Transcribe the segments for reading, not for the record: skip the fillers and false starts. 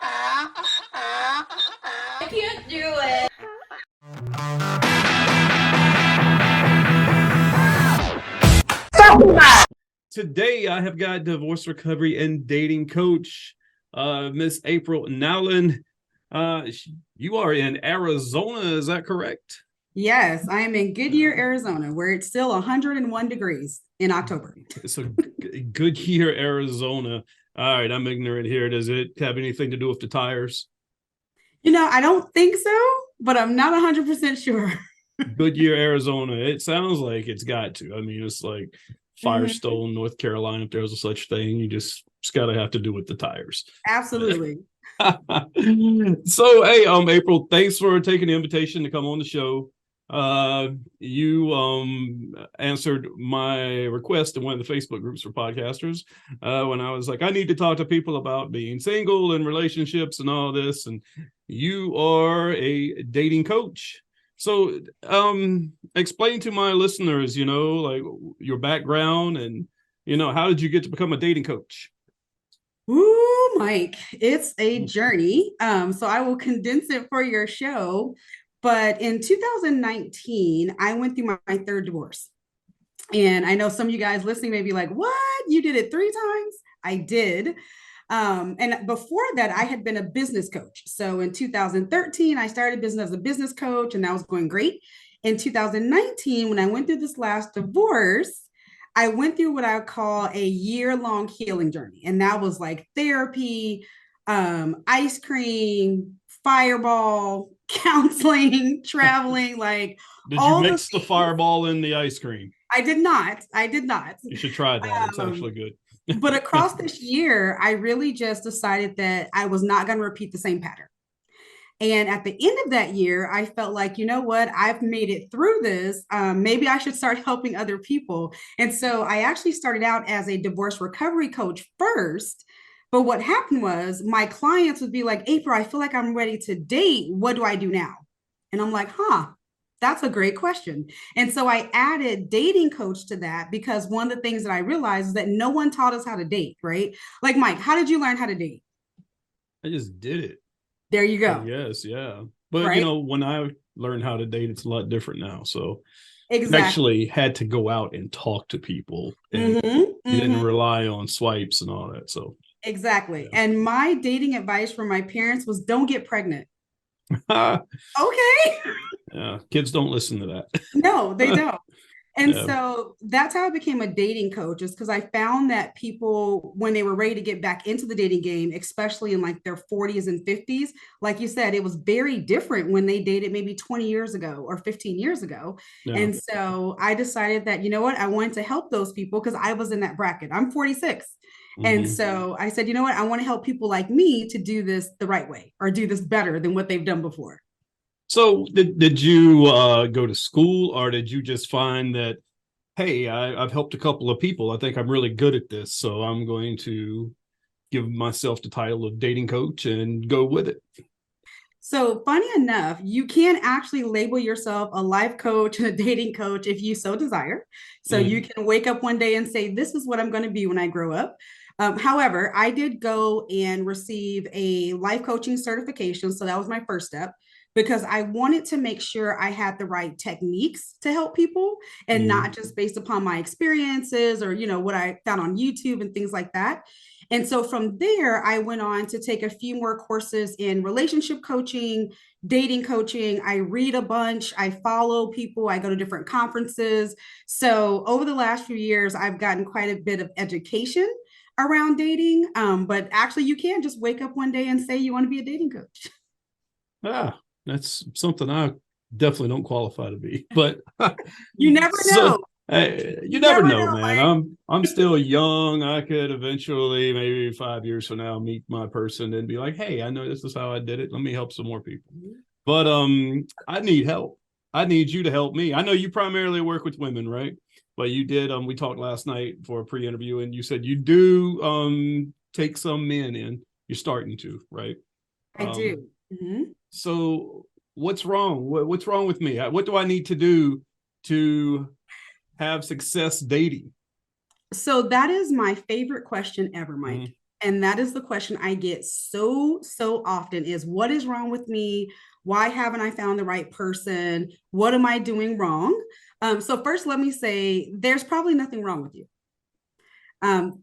I can't do it. Today, I have got divorce recovery and dating coach, Miss April Nowlin. You are in Arizona, is that correct? Yes, I am in Goodyear, Arizona, where it's still 101 degrees in October. So, Goodyear, Arizona. All right, I'm ignorant here. Does it have anything to do with the tires? I don't think so, but I'm not 100% sure. Goodyear, Arizona. It sounds like it's got to. I mean, it's like Firestone, North Carolina, if there's a such thing. You just got to have to do with the tires. Absolutely. So, hey, April, thanks for taking the invitation to come on the show. You answered my request in one of the Facebook groups for podcasters when I was like, I need to talk to people about being single and relationships and all this. And you are a dating coach. So, explain to my listeners, like your background and, how did you get to become a dating coach? Ooh, Mike, it's a journey. So I will condense it for your show. But in 2019, I went through my third divorce. And I know some of you guys listening may be like, what? You did it 3 times? I did. And before that, I had been a business coach. So in 2013, I started business as a business coach, and that was going great. In 2019, when I went through this last divorce, I went through what I would call a year-long healing journey. And that was like therapy, ice cream, fireball, counseling, traveling, like did you mix the fireball in the ice cream? I did not. I did not. You should try that. It's actually good. But across this year, I really just decided that I was not going to repeat the same pattern. And at the end of that year, I felt like, you know what, I've made it through this. Maybe I should start helping other people. And so I actually started out as a divorce recovery coach first. But what happened was my clients would be like, April, I feel like I'm ready to date. What do I do now? And I'm like, that's a great question. And so I added dating coach to that because one of the things that I realized is that no one taught us how to date, right? Like, Mike, how did you learn how to date? I just did it. There you go. Yes, yeah. But right? When I learned how to date, it's a lot different now. So exactly. I actually had to go out and talk to people and didn't rely on swipes and all that. So exactly. Yeah. And my dating advice from my parents was don't get pregnant. Okay. Yeah, kids don't listen to that. No, they don't. And so that's how I became a dating coach, is because I found that people, when they were ready to get back into the dating game, especially in like their 40s and 50s, like you said, it was very different when they dated maybe 20 years ago or 15 years ago. Yeah. And so I decided that, you know what, I wanted to help those people because I was in that bracket. I'm 46. And so I said, you know what, I want to help people like me to do this the right way or do this better than what they've done before. So did you go to school, or did you just find that, hey, I've helped a couple of people. I think I'm really good at this, so I'm going to give myself the title of dating coach and go with it? So funny enough, you can actually label yourself a life coach and a dating coach if you so desire. So you can wake up one day and say, this is what I'm going to be when I grow up. However, I did go and receive a life coaching certification. So that was my first step, because I wanted to make sure I had the right techniques to help people and not just based upon my experiences or, what I found on YouTube and things like that. And so from there, I went on to take a few more courses in relationship coaching, dating coaching. I read a bunch, I follow people, I go to different conferences. So over the last few years, I've gotten quite a bit of education around dating. But actually, you can just wake up one day and say you want to be a dating coach. That's something I definitely don't qualify to be, but you never know. You never know, man. I'm still young. I could eventually, maybe 5 years from now, meet my person and be like, hey, I know this is how I did it. Let me help some more people. But I need help. I need you to help me. I know you primarily work with women, right? But you did, we talked last night for a pre-interview, and you said you do take some men in. You're starting to, right? I do. So what's wrong? What's wrong with me? What do I need to do to have success dating? So that is my favorite question ever, Mike. And that is the question I get so often is, what is wrong with me? Why haven't I found the right person? What am I doing wrong? So first, let me say there's probably nothing wrong with you.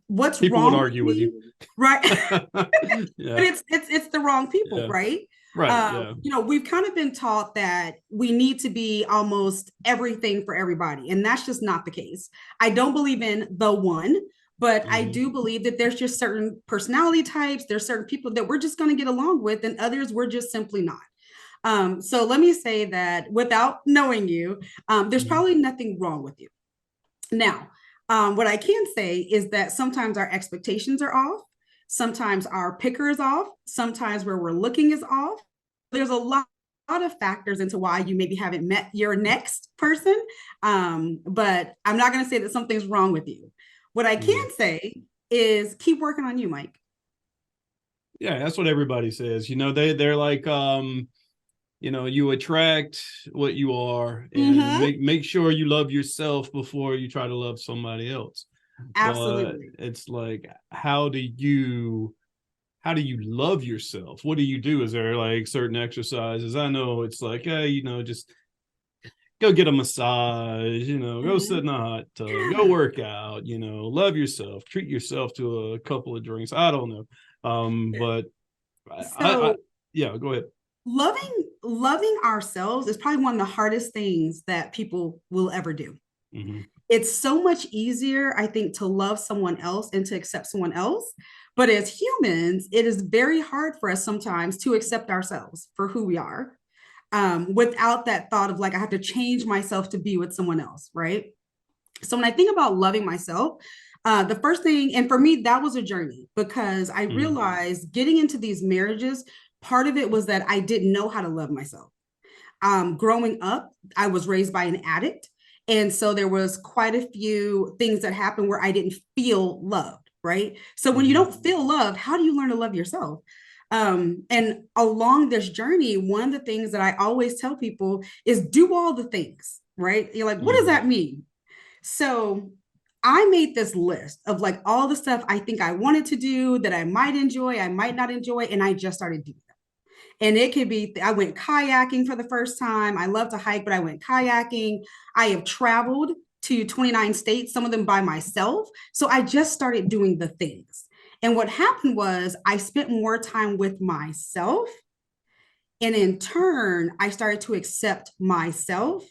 What's People would wrong argue with you, right? Yeah. But it's the wrong people, Yeah. right? Right. Yeah. You know, we've kind of been taught that we need to be almost everything for everybody, and that's just not the case. I don't believe in the one, but I do believe that there's just certain personality types, there's certain people that we're just going to get along with, and others we're just simply not. So let me say that without knowing you, there's probably nothing wrong with you. Now, what I can say is that sometimes our expectations are off. Sometimes our picker is off. Sometimes where we're looking is off. There's a lot of factors into why you maybe haven't met your next person. But I'm not going to say that something's wrong with you. What I can say is keep working on you, Mike. Yeah, that's what everybody says. You know, they're like, you know, you attract what you are, and make sure you love yourself before you try to love somebody else. Absolutely. But it's like, how do you love yourself? What do you do? Is there like certain exercises? I know it's like, hey, you know, just go get a massage, you know, go sit in a hot tub, go work out, you know, love yourself, treat yourself to a couple of drinks. I don't know. But So yeah, go ahead. loving ourselves is probably one of the hardest things that people will ever do. It's so much easier, I think, to love someone else and to accept someone else. But as humans, it is very hard for us sometimes to accept ourselves for who we are, without that thought of like, I have to change myself to be with someone else, right? So when I think about loving myself, the first thing, and for me, that was a journey because I realized getting into these marriages, part of it was that I didn't know how to love myself. Growing up, I was raised by an addict. And so there was quite a few things that happened where I didn't feel loved, right? So when you don't feel loved, how do you learn to love yourself? And along this journey, one of the things that I always tell people is do all the things, right? You're like, what does that mean? So I made this list of like all the stuff I think I wanted to do that I might enjoy, I might not enjoy, and I just started doing them. And it could be, I went kayaking for the first time. I love to hike, but I went kayaking. I have traveled to 29 states, some of them by myself. So I just started doing the things. And what happened was I spent more time with myself. And in turn, I started to accept myself.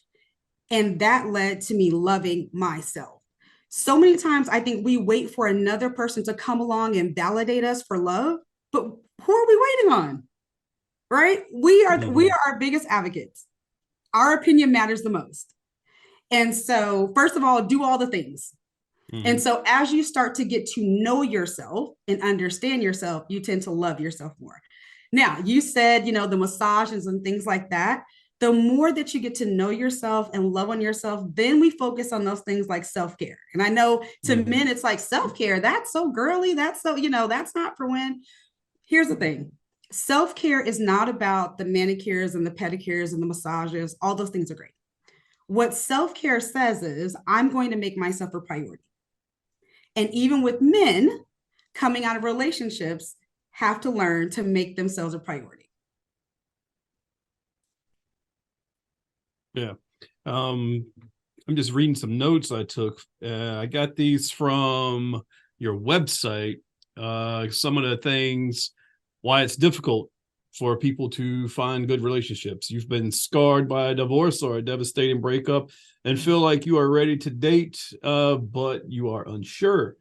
And that led to me loving myself. So many times I think we wait for another person to come along and validate us for love, but who are we waiting on? Right? We are our biggest advocates. Our opinion matters the most. And so, first of all, do all the things. And so as you start to get to know yourself and understand yourself, you tend to love yourself more. Now, you said, you know, the massages and things like that. The more that you get to know yourself and love on yourself, then we focus on those things like self-care. And I know to men, it's like self-care. That's so girly. That's so, you know, that's not for when. Here's the thing. Self-care is not about the manicures and the pedicures and the massages. All those things are great. What self-care says is I'm going to make myself a priority. And even with men coming out of relationships have to learn to make themselves a priority. Yeah. I'm just reading some notes I took. I got these from your website. Some of the things why it's difficult for people to find good relationships. You've been scarred by a divorce or a devastating breakup and feel like you are ready to date, but you are unsure.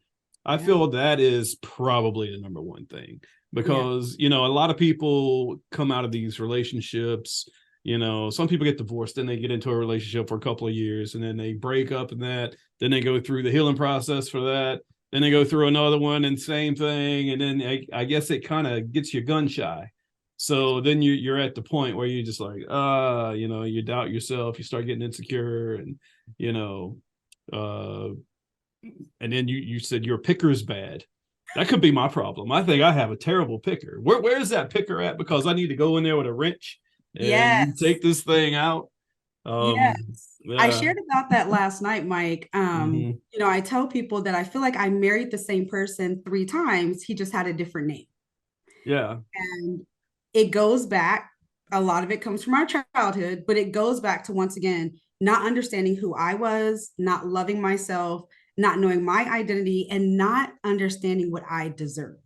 I feel that is probably the number one thing because, you know, a lot of people come out of these relationships. You know, some people get divorced, then they get into a relationship for a couple of years and then they break up and that, then they go through the healing process for that. Then they go through another one and same thing. And then I guess it kind of gets you gun shy. So then you're at the point where you're just like, you know, you doubt yourself, you start getting insecure and, you know, and then you said your picker's bad. That could be my problem. I think I have a terrible picker. Where's that picker at? Because I need to go in there with a wrench and take this thing out. Yes. I Yeah. shared about that last night, Mike. Hmm. You know, I tell people that I feel like I married the same person 3 times. He just had a different name. Yeah. And it goes back, a lot of it comes from our childhood, but it goes back to, once again, not understanding who I was, not loving myself, not knowing my identity, and not understanding what I deserved.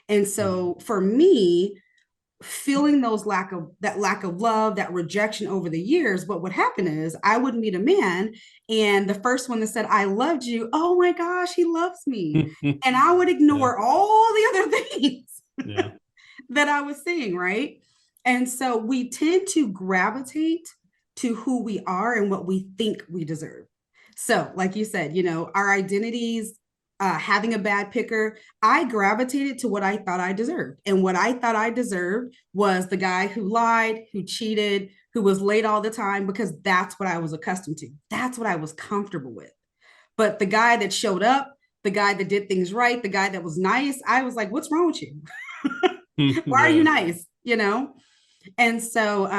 And Mhm. so for me, feeling that lack of love, that rejection over the years, what would happen is I would meet a man, and the first one that said I loved you, oh my gosh, he loves me, and I would Yeah. ignore all the other things Yeah. that I was seeing, right? And so we tend to gravitate to who we are and what we think we deserve. So, like you said, you know, our identities, having a bad picker, I gravitated to what I thought I deserved. And what I thought I deserved was the guy who lied, who cheated, who was late all the time, because that's what I was accustomed to. That's what I was comfortable with. But the guy that showed up, the guy that did things right, the guy that was nice, I was like, what's wrong with you? Why are you Yeah. nice? You know? And so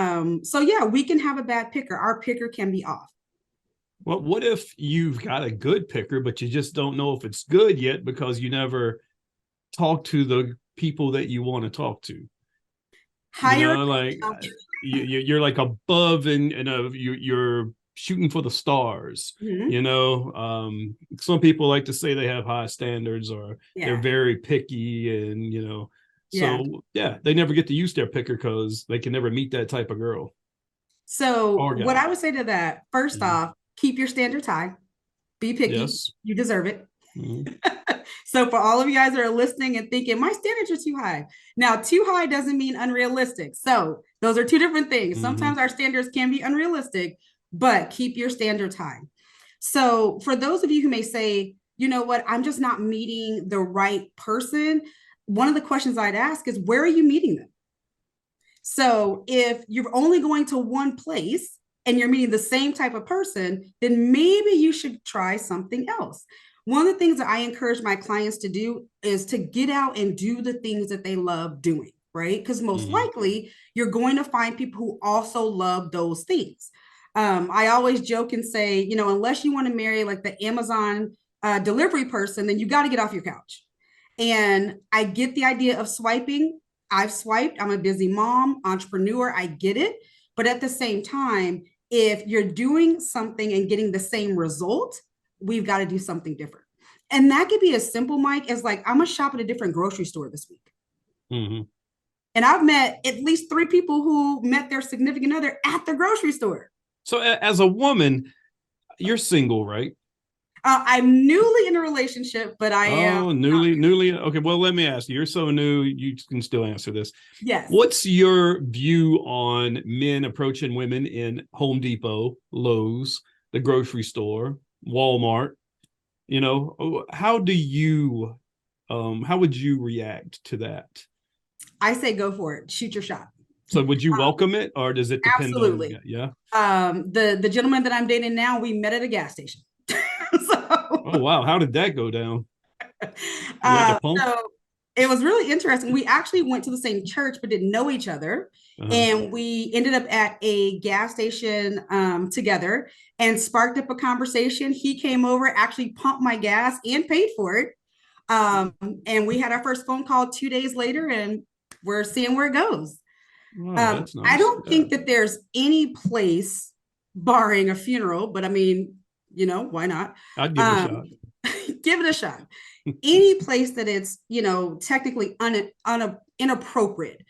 yeah, we can have a bad picker. Our picker can be off. Well, what if you've got a good picker, but you just don't know if it's good yet because you never talk to the people that you want to talk to? You Hire know, like you're like above and you're shooting for the stars. Mhm. You know, some people like to say they have high standards or they're Yeah. very picky, and Yeah. so yeah, they never get to use their picker because they can never meet that type of girl So or what guy. I would say to that, first Mhm. off, keep your standards high. Be picky. Yes. You deserve it. Mhm. So for all of you guys that are listening and thinking my standards are too high. Now, too high doesn't mean unrealistic. So those are two different things. Mhm. Sometimes our standards can be unrealistic, but keep your standards high. So for those of you who may say, you know what, I'm just not meeting the right person, one of the questions I'd ask is, where are you meeting them? So if you're only going to one place and you're meeting the same type of person, then maybe you should try something else. One of the things that I encourage my clients to do is to get out and do the things that they love doing, right? Because most Mhm. likely you're going to find people who also love those things. I always joke and say, you know, unless you want to marry like the Amazon delivery person, then you got to get off your couch. And I get the idea of swiping. I've swiped. I'm a busy mom, entrepreneur. I get it. But at the same time, if you're doing something and getting the same result, we've got to do something different. And that could be as simple, Mike, as like, I'm going to shop at a different grocery store this week. Mhm. And I've met at least 3 people who met their significant other at the grocery store. So as a woman, you're single, right? I'm newly in a relationship, but I am Oh, not married. newly. Okay, well, let me ask you. You're so new, you can still answer this. Yes. What's your view on men approaching women in Home Depot, Lowe's, the grocery store, Walmart? How would you react to that? I say go for it. Shoot your shot. So would you welcome it, or does it depend on the Absolutely. guy? Yeah. The gentleman that I'm dating now, we met at a gas station. Oh so, wow, how did that go down? You had to pump? so it was really interesting. We actually went to the same church but didn't know each other. Uh-huh. And we ended up at a gas station together and sparked up a conversation. He came over, actually pumped my gas and paid for it. And we had our first phone call 2 days later, and we're seeing where it goes. Oh, that's I nice. don't Yeah. think that there's any place, barring a funeral, but I mean, you know, why not? I'd give it a Um, shot. give it a shot. Any place that it's, you know, technically inappropriate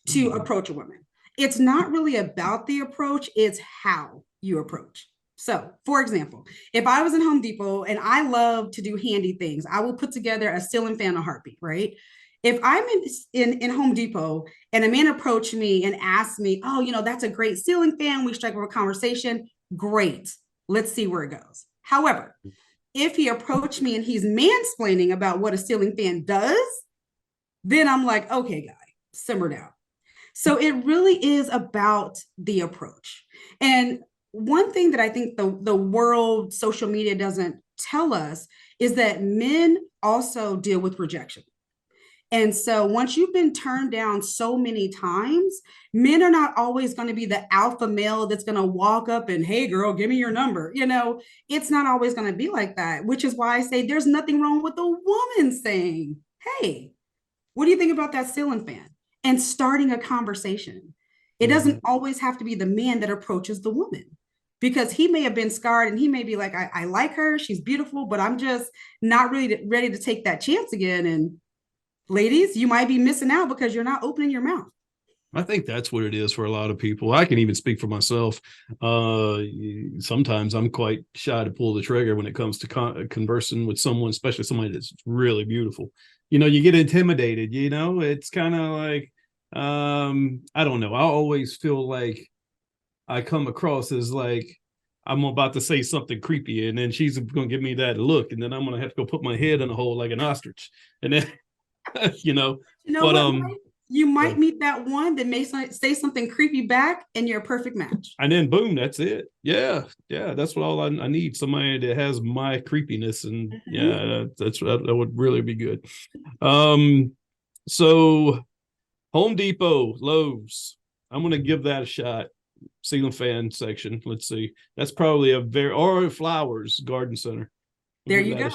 to Mhm. approach a woman. It's not really about the approach, it's how you approach. So, for example, if I was in Home Depot and I love to do handy things, I will put together a ceiling fan in a heartbeat, right? If I'm in Home Depot and a man approached me and asked me, oh, you know, that's a great ceiling fan, we strike up a conversation, great. Let's see where it goes. However, if he approached me and he's mansplaining about what a ceiling fan does, then I'm like, okay, guy, simmer down. So it really is about the approach. And one thing that I think the world social media doesn't tell us is that men also deal with rejection. And so once you've been turned down so many times, men are not always going to be the alpha male that's going to walk up and, hey, girl, give me your number. It's not always going to be like that, which is why I say there's nothing wrong with a woman saying, hey, what do you think about that ceiling fan? And starting a conversation. It doesn't always have to be the man that approaches the woman, because he may have been scarred and he may be like, I like her, she's beautiful, but I'm just not really ready to take that chance again. And ladies, you might be missing out because you're not opening your mouth. I think that's what it is for a lot of people. I can even speak for myself. Sometimes I'm quite shy to pull the trigger when it comes to conversing with someone, especially somebody that's really beautiful. You get intimidated, it's kind of like, I don't know. I always feel like I come across as like I'm about to say something creepy, and then she's going to give me that look, and then I'm going to have to go put my head in a hole like an ostrich. And then, but, what, Mike? You might meet that one that may say something creepy back, and you're a perfect match. And then boom, that's it. Yeah. That's what all I need. Somebody that has my creepiness, and that would really be good. So Home Depot, Lowe's, I'm going to give that a shot. Ceiling fan section. Let's see. That's probably or Flowers Garden Center. There you go.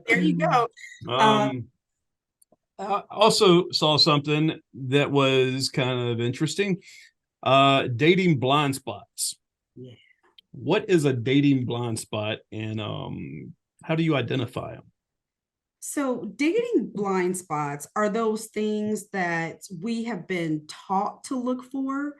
There you go. I also saw something that was kind of interesting. Dating blind spots. Yeah. What is a dating blind spot, and how do you identify them? So dating blind spots are those things that we have been taught to look for.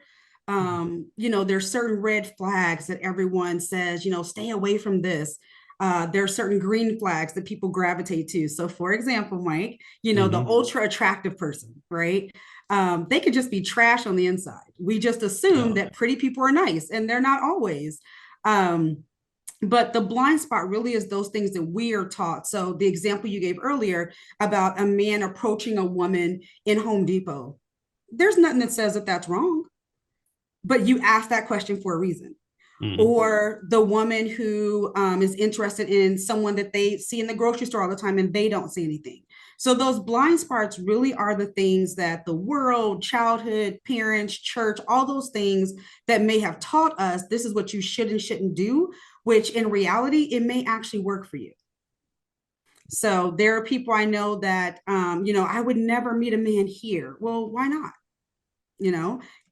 There's certain red flags that everyone says, stay away from this. There are certain green flags that people gravitate to. So for example, Mike, the ultra attractive person, right? They could just be trash on the inside. We just assume that pretty people are nice, and they're not always. But the blind spot really is those things that we are taught. So the example you gave earlier about a man approaching a woman in Home Depot, there's nothing that says that that's wrong, but you ask that question for a reason. Or the woman who is interested in someone that they see in the grocery store all the time and they don't see anything. So those blind spots really are the things that the world, childhood, parents, church, all those things that may have taught us this is what you should and shouldn't do, which in reality, it may actually work for you. So there are people I know that, I would never meet a man here. Well, why not?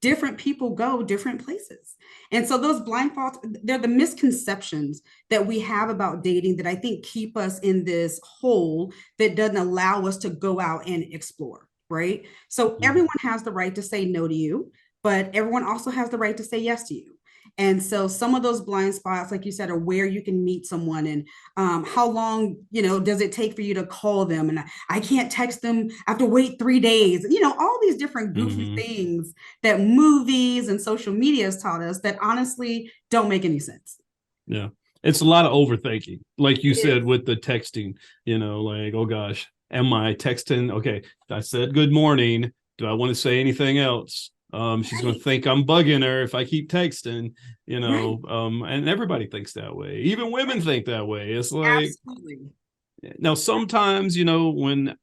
Different people go different places. And so those blind spots, they're the misconceptions that we have about dating that I think keep us in this hole that doesn't allow us to go out and explore, right? So everyone has the right to say no to you, but everyone also has the right to say yes to you. And so some of those blind spots, like you said, are where you can meet someone, and how long, does it take for you to call them? And I can't text them. I have to wait 3 days. All these different goofy things that movies and social media has taught us that honestly don't make any sense. Yeah. It's a lot of overthinking. Like you said, with the texting, like, oh gosh, am I texting? Okay. I said, good morning. Do I want to say anything else? She's going to think I'm bugging her if I keep texting, and everybody thinks that way. Even women think that way. It's like, absolutely. Now, sometimes, when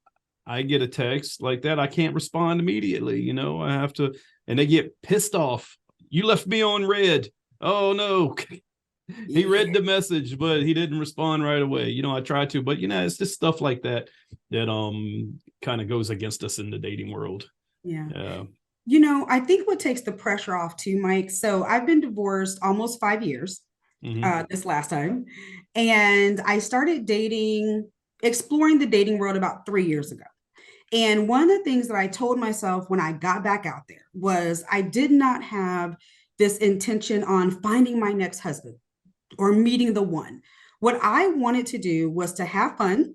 I get a text like that, I can't respond immediately. I have to, and they get pissed off. You left me on red. Oh no. He read the message, but he didn't respond right away. I try to, but it's just stuff like that kind of goes against us in the dating world. Yeah. I think what takes the pressure off too, Mike. So I've been divorced almost 5 years this last time. And I started exploring the dating world about 3 years ago. And one of the things that I told myself when I got back out there was I did not have this intention on finding my next husband or meeting the one. What I wanted to do was to have fun,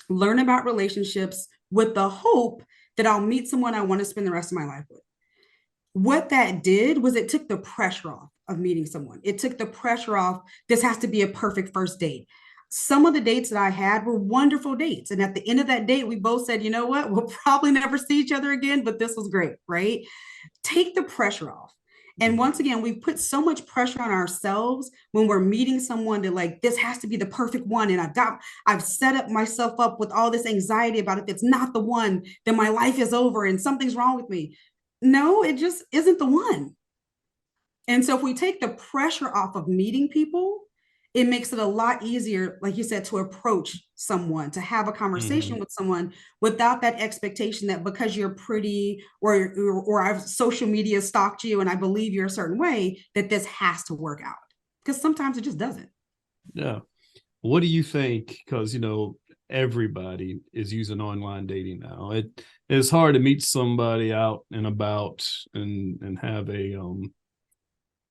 learn about relationships with the hope that I'll meet someone I want to spend the rest of my life with. What that did was it took the pressure off of meeting someone. It took the pressure off. This has to be a perfect first date. Some of the dates that I had were wonderful dates. And at the end of that date, we both said, you know what, we'll probably never see each other again, but this was great, right? Take the pressure off. And once again, we put so much pressure on ourselves when we're meeting someone that like, this has to be the perfect one. And I've set up myself up with all this anxiety about if it's not the one, then my life is over and something's wrong with me. No, it just isn't the one. And so if we take the pressure off of meeting people, it makes it a lot easier, like you said, to approach someone, to have a conversation with someone without that expectation that because you're pretty or I've social media stalked you and I believe you're a certain way, that this has to work out. Because sometimes it just doesn't. Yeah. What do you think? Because, you know, everybody is using online dating now. It's hard to meet somebody out and about and have a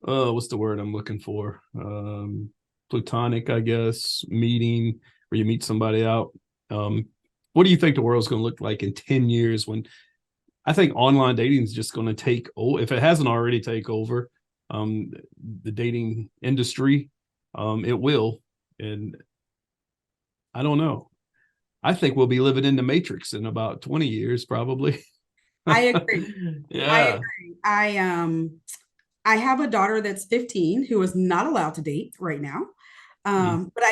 what's the word I'm looking for? Platonic, I guess, meeting where you meet somebody out. What do you think the world's going to look like in 10 years when I think online dating is just going to take over, if it hasn't already take over the dating industry, it will. And I don't know. I think we'll be living in the Matrix in about 20 years, probably. I agree. Yeah. I agree. I have a daughter that's 15 who is not allowed to date right now. But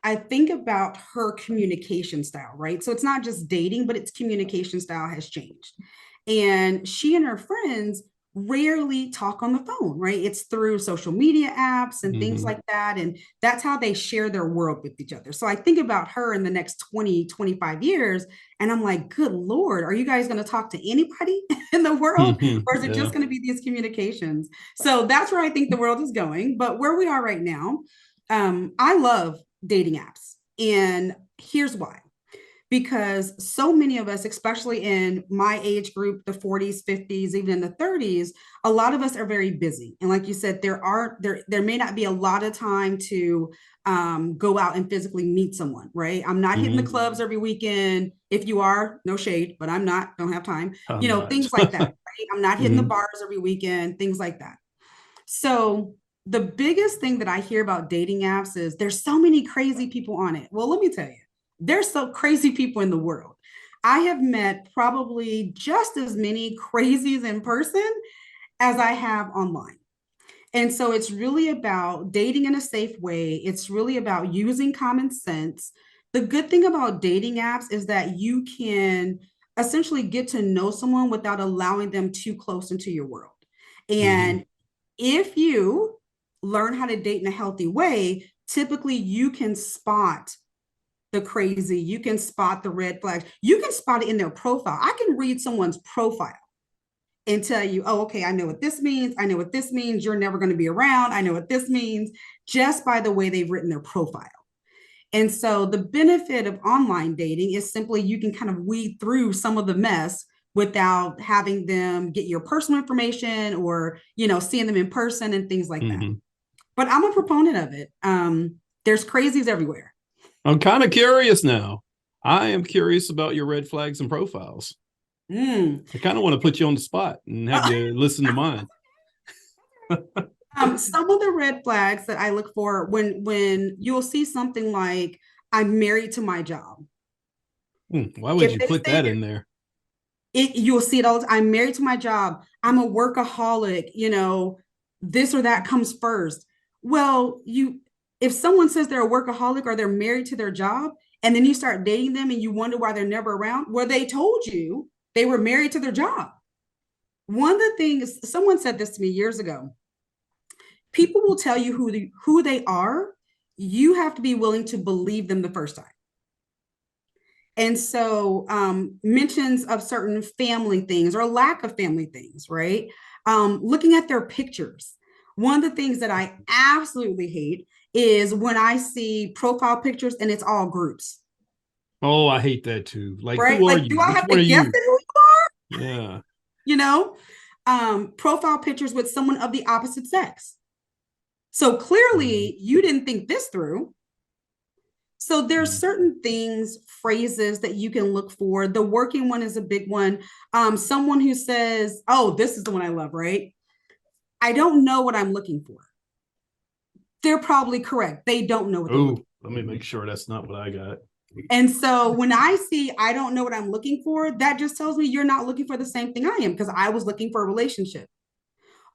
I think about her communication style, right? So it's not just dating, but its communication style has changed. And she and her friends rarely talk on the phone, right? It's through social media apps and things like that. And that's how they share their world with each other. So I think about her in the next 20, 25 years, and I'm like, good Lord, are you guys going to talk to anybody in the world? Or is it just going to be these communications? So that's where I think the world is going. But where we are right now, I love dating apps. And here's why. Because so many of us, especially in my age group, the 40s, 50s, even in the 30s, a lot of us are very busy. And like you said, there may not be a lot of time to go out and physically meet someone, right? I'm not hitting the clubs every weekend. If you are, no shade, but I'm not, don't have time. Things like that, right? I'm not hitting the bars every weekend, things like that. So the biggest thing that I hear about dating apps is there's so many crazy people on it. Well, let me tell you, there's so crazy people in the world. I have met probably just as many crazies in person as I have online. And so it's really about dating in a safe way. It's really about using common sense. The good thing about dating apps is that you can essentially get to know someone without allowing them too close into your world. And if you learn how to date in a healthy way, typically you can spot the crazy, you can spot the red flags, you can spot it in their profile. I can read someone's profile and tell you, oh, okay, I know what this means. I know what this means. You're never going to be around. I know what this means just by the way they've written their profile. And so the benefit of online dating is simply you can kind of weed through some of the mess without having them get your personal information or, seeing them in person and things like that. But I'm a proponent of it. There's crazies everywhere. I'm kind of curious now. I am curious about your red flags and profiles. I kind of want to put you on the spot and have you listen to mine. Some of the red flags that I look for when you'll see something like, I'm married to my job. Why would you put that in there? You'll see it all. I'm married to my job. I'm a workaholic, this or that comes first. Well, if someone says they're a workaholic or they're married to their job, and then you start dating them and you wonder why they're never around, well, they told you they were married to their job. One of the things, someone said this to me years ago, people will tell you who they are. You have to be willing to believe them the first time. And so mentions of certain family things or lack of family things, right? Looking at their pictures. One of the things that I absolutely hate is when I see profile pictures and it's all groups. Oh, I hate that too. Like, right? who are like, you? Do I have to guess who you are? Yeah. Profile pictures with someone of the opposite sex. So clearly you didn't think this through. So there's certain things, phrases that you can look for. The working one is a big one. Someone who says, oh, this is the one I love, right? I don't know what I'm looking for. They're probably correct. They don't know what they're looking for. Let me make sure that's not what I got. And so when I see, I don't know what I'm looking for, that just tells me you're not looking for the same thing I am, because I was looking for a relationship.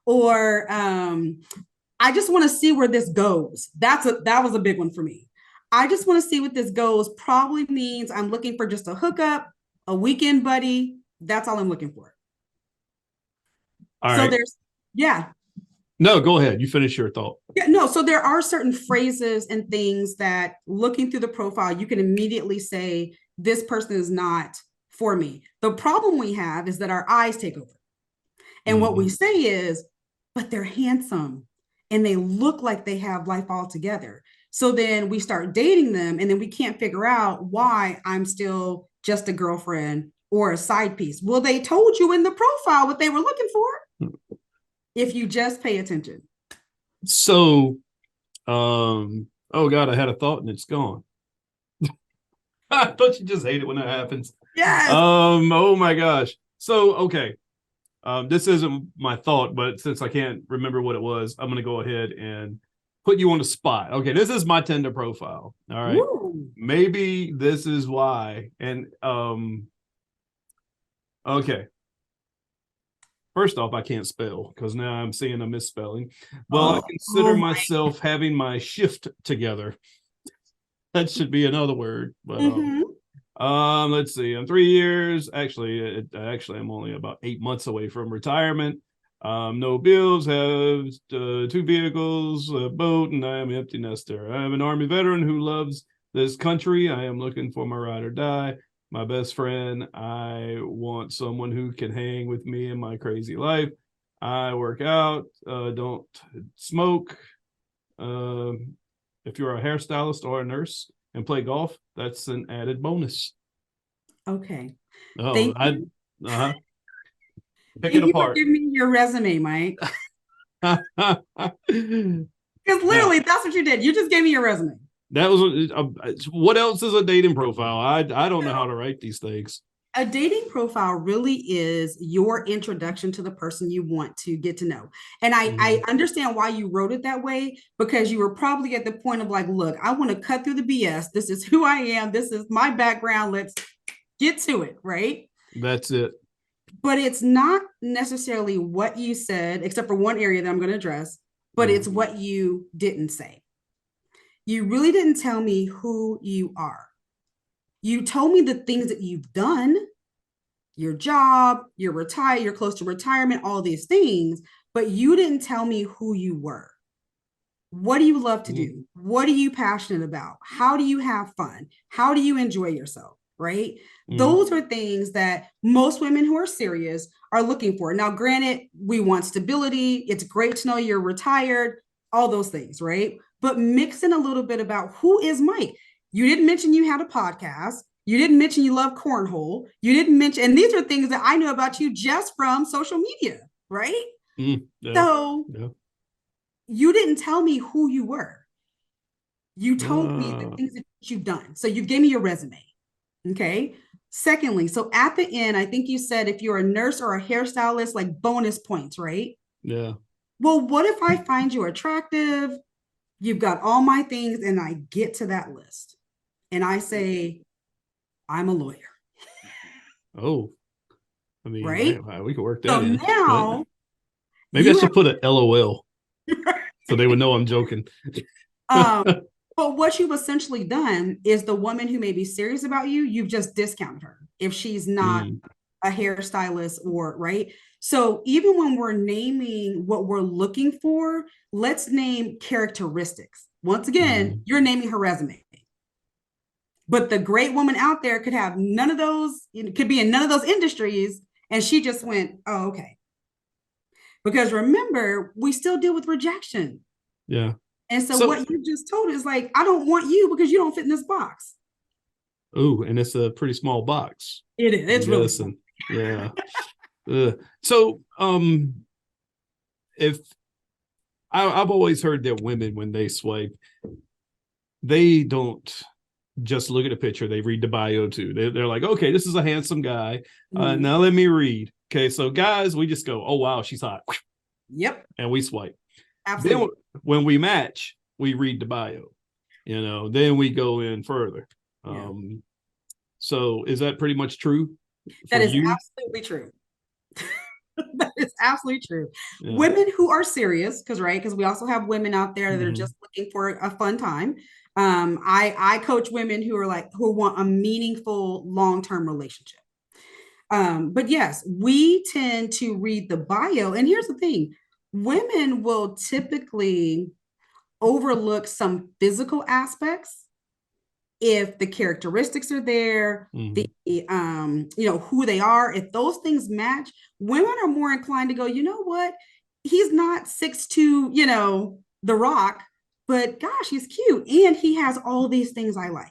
or I just want to see where this goes. That was a big one for me. I just want to see what this goes probably means I'm looking for just a hookup, a weekend buddy. That's all I'm looking for. All So right. there's, yeah. No, go ahead. You finish your thought. Yeah, no, so there are certain phrases and things that looking through the profile, you can immediately say, this person is not for me. The problem we have is that our eyes take over. And what we say is, but they're handsome and they look like they have life all together. So then we start dating them and then we can't figure out why I'm still just a girlfriend or a side piece. Well, they told you in the profile what they were looking for if you just pay attention. So, oh God, I had a thought and it's gone. Don't you just hate it when that happens? Yes. Oh my gosh. So, okay. This isn't my thought, but since I can't remember what it was, I'm going to go ahead and put you on the spot. Okay, this is my Tinder profile. All right. Ooh. Maybe this is why. And okay. First off, I can't spell because now I'm seeing a misspelling. Well, I consider myself having my shift together. That should be another word, but let's see. I'm 3 years. Actually, I'm only about 8 months away from retirement. No bills. Have 2 vehicles, a boat, and I am an empty nester. I am an Army veteran who loves this country. I am looking for my ride or die. My best friend. I want someone who can hang with me in my crazy life. I work out. Don't smoke. If you're a hairstylist or a nurse and play golf, that's an added bonus. Okay. Oh, Thank you. Pick it apart. Give me your resume, Mike. Because literally, that's what you did. You just gave me your resume. That was what else is a dating profile? I don't know how to write these things. A dating profile really is your introduction to the person you want to get to know. And I understand why you wrote it that way, because you were probably at the point of like, look, I want to cut through the BS. This is who I am. This is my background. Let's get to it, right? That's it. But it's not necessarily what you said, except for one area that I'm going to address, but it's what you didn't say. You really didn't tell me who you are. You told me the things that you've done, your job, you're retired, you're close to retirement, all these things, but you didn't tell me who you were. What do you love to do? What are you passionate about? How do you have fun? How do you enjoy yourself? Right? Those are things that most women who are serious are looking for. Now, granted, we want stability. It's great to know you're retired, all those things, right? But mix in a little bit about who is Mike. You didn't mention you had a podcast. You didn't mention you love cornhole. You didn't mention, and these are things that I know about you just from social media, right? So you didn't tell me who you were. You told me the things that you've done. So you gave me your resume. Okay. Secondly, so at the end, I think you said if you're a nurse or a hairstylist, like bonus points, right? Yeah. Well, what if I find you attractive? You've got all my things, and I get to that list and I say, I'm a lawyer. Oh, I mean, right? We could work that in. Now, maybe I should put an LOL so they would know I'm joking. But what you've essentially done is the woman who may be serious about you, you've just discounted her if she's not a hairstylist or right. So even when we're naming what we're looking for, let's name characteristics. Once again, you're naming her resume. But the great woman out there could have none of those, it could be in none of those industries. And she just went, oh, okay. Because remember, we still deal with rejection. Yeah. And so what you just told is like, I don't want you because you don't fit in this box. Oh, and it's a pretty small box. It is. It's really small. Yeah. So, if I've always heard that women, when they swipe, they don't just look at a picture, they read the bio too. They're like, okay, this is a handsome guy. Now let me read. Okay, so guys, we just go, oh wow, she's hot. Yep. And we swipe. Absolutely. Then when we match, we read the bio. Then we go in further. So is that pretty much true? That is absolutely true. That is absolutely true. Yeah. Women who are serious, because we also have women out there that are Mhm. just looking for a fun time. I coach women who want a meaningful long-term relationship. But yes, we tend to read the bio. And here's the thing, women will typically overlook some physical aspects if the characteristics are there, Mhm. who they are. If those things match, women are more inclined to go, you know what? He's not 6'2", the rock, but gosh, he's cute. And he has all these things I like.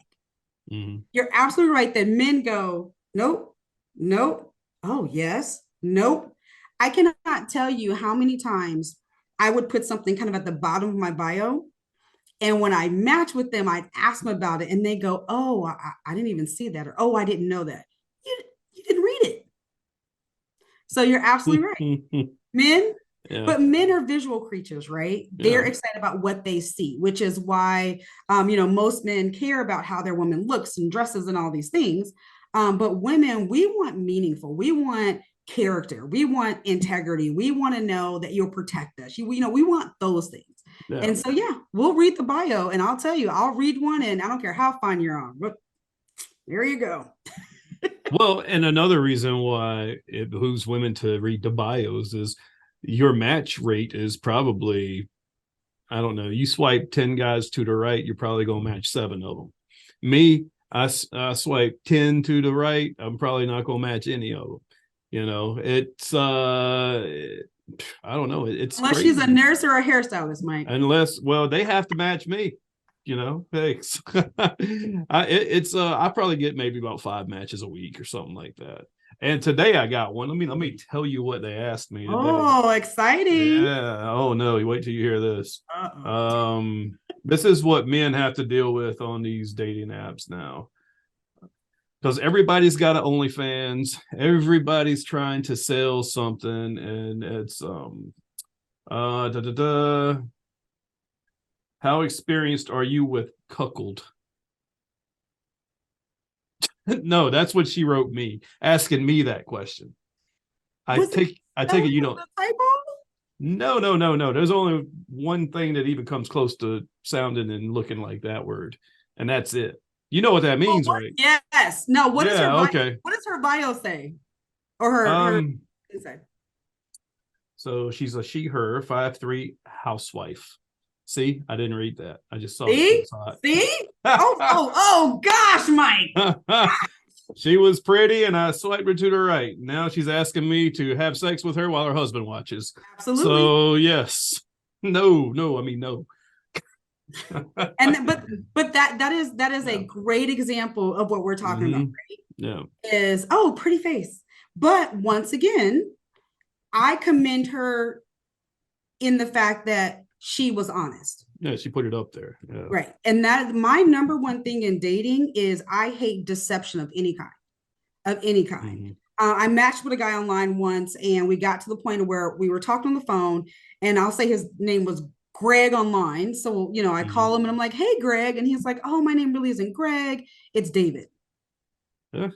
Mhm. You're absolutely right that men go, nope, nope, oh, yes, nope. I cannot tell you how many times I would put something kind of at the bottom of my bio. And when I match with them, I'd ask them about it. And they go, oh, I didn't even see that. Or, oh, I didn't know that. You didn't read it. So you're absolutely right. Men, Yeah. but men are visual creatures, right? They're Yeah. excited about what they see, which is why, most men care about how their woman looks and dresses and all these things. But women, we want meaningful. We want character. We want integrity. We want to know that you'll protect us. We want those things. Yeah. And so, yeah, we'll read the bio, and I'll tell you, I'll read one, and I don't care how fine you're on. But there you go. Well, and another reason why it behooves women to read the bios is your match rate is probably, I don't know, you swipe 10 guys to the right, you're probably going to match 7 of them. Me, I swipe 10 to the right, I'm probably not going to match any of them. It's, I don't know, it's Unless crazy. she's a nurse or a hairstylist, Mike. Well, they have to match me. Thanks. I probably get maybe about 5 matches a week or something like that. And today I got one. Let me tell you what they asked me today. Oh, exciting. Yeah. Oh no, you wait till you hear this. Uh-oh. This is what men have to deal with on these dating apps now. Because everybody's got an OnlyFans, everybody's trying to sell something, and it's how experienced are you with cuckold? No, that's what she wrote me, asking me that question. I take it you don't. No. There's only one thing that even comes close to sounding and looking like that word, and that's it. You know what that means, right? Yes. No, what does her bio, okay. What does her bio say? Or her say? So she's a her 5'3" housewife. See, I didn't read that. I just saw See? it. See? Oh gosh, Mike. She was pretty and I swiped her to the right. Now she's asking me to have sex with her while her husband watches. Absolutely. So yes. No. And but that is a great example of what we're talking about, right? Yeah. Is pretty face. But once again, I commend her in the fact that she was honest. Yeah, she put it up there. Yeah. Right. And that my number one thing in dating is I hate deception of any kind. Mm-hmm. I matched with a guy online once, and we got to the point where we were talking on the phone, and I'll say his name was Greg online. So, I call him and I'm like, hey, Greg. And he's like, oh, my name really isn't Greg. It's David. Yeah.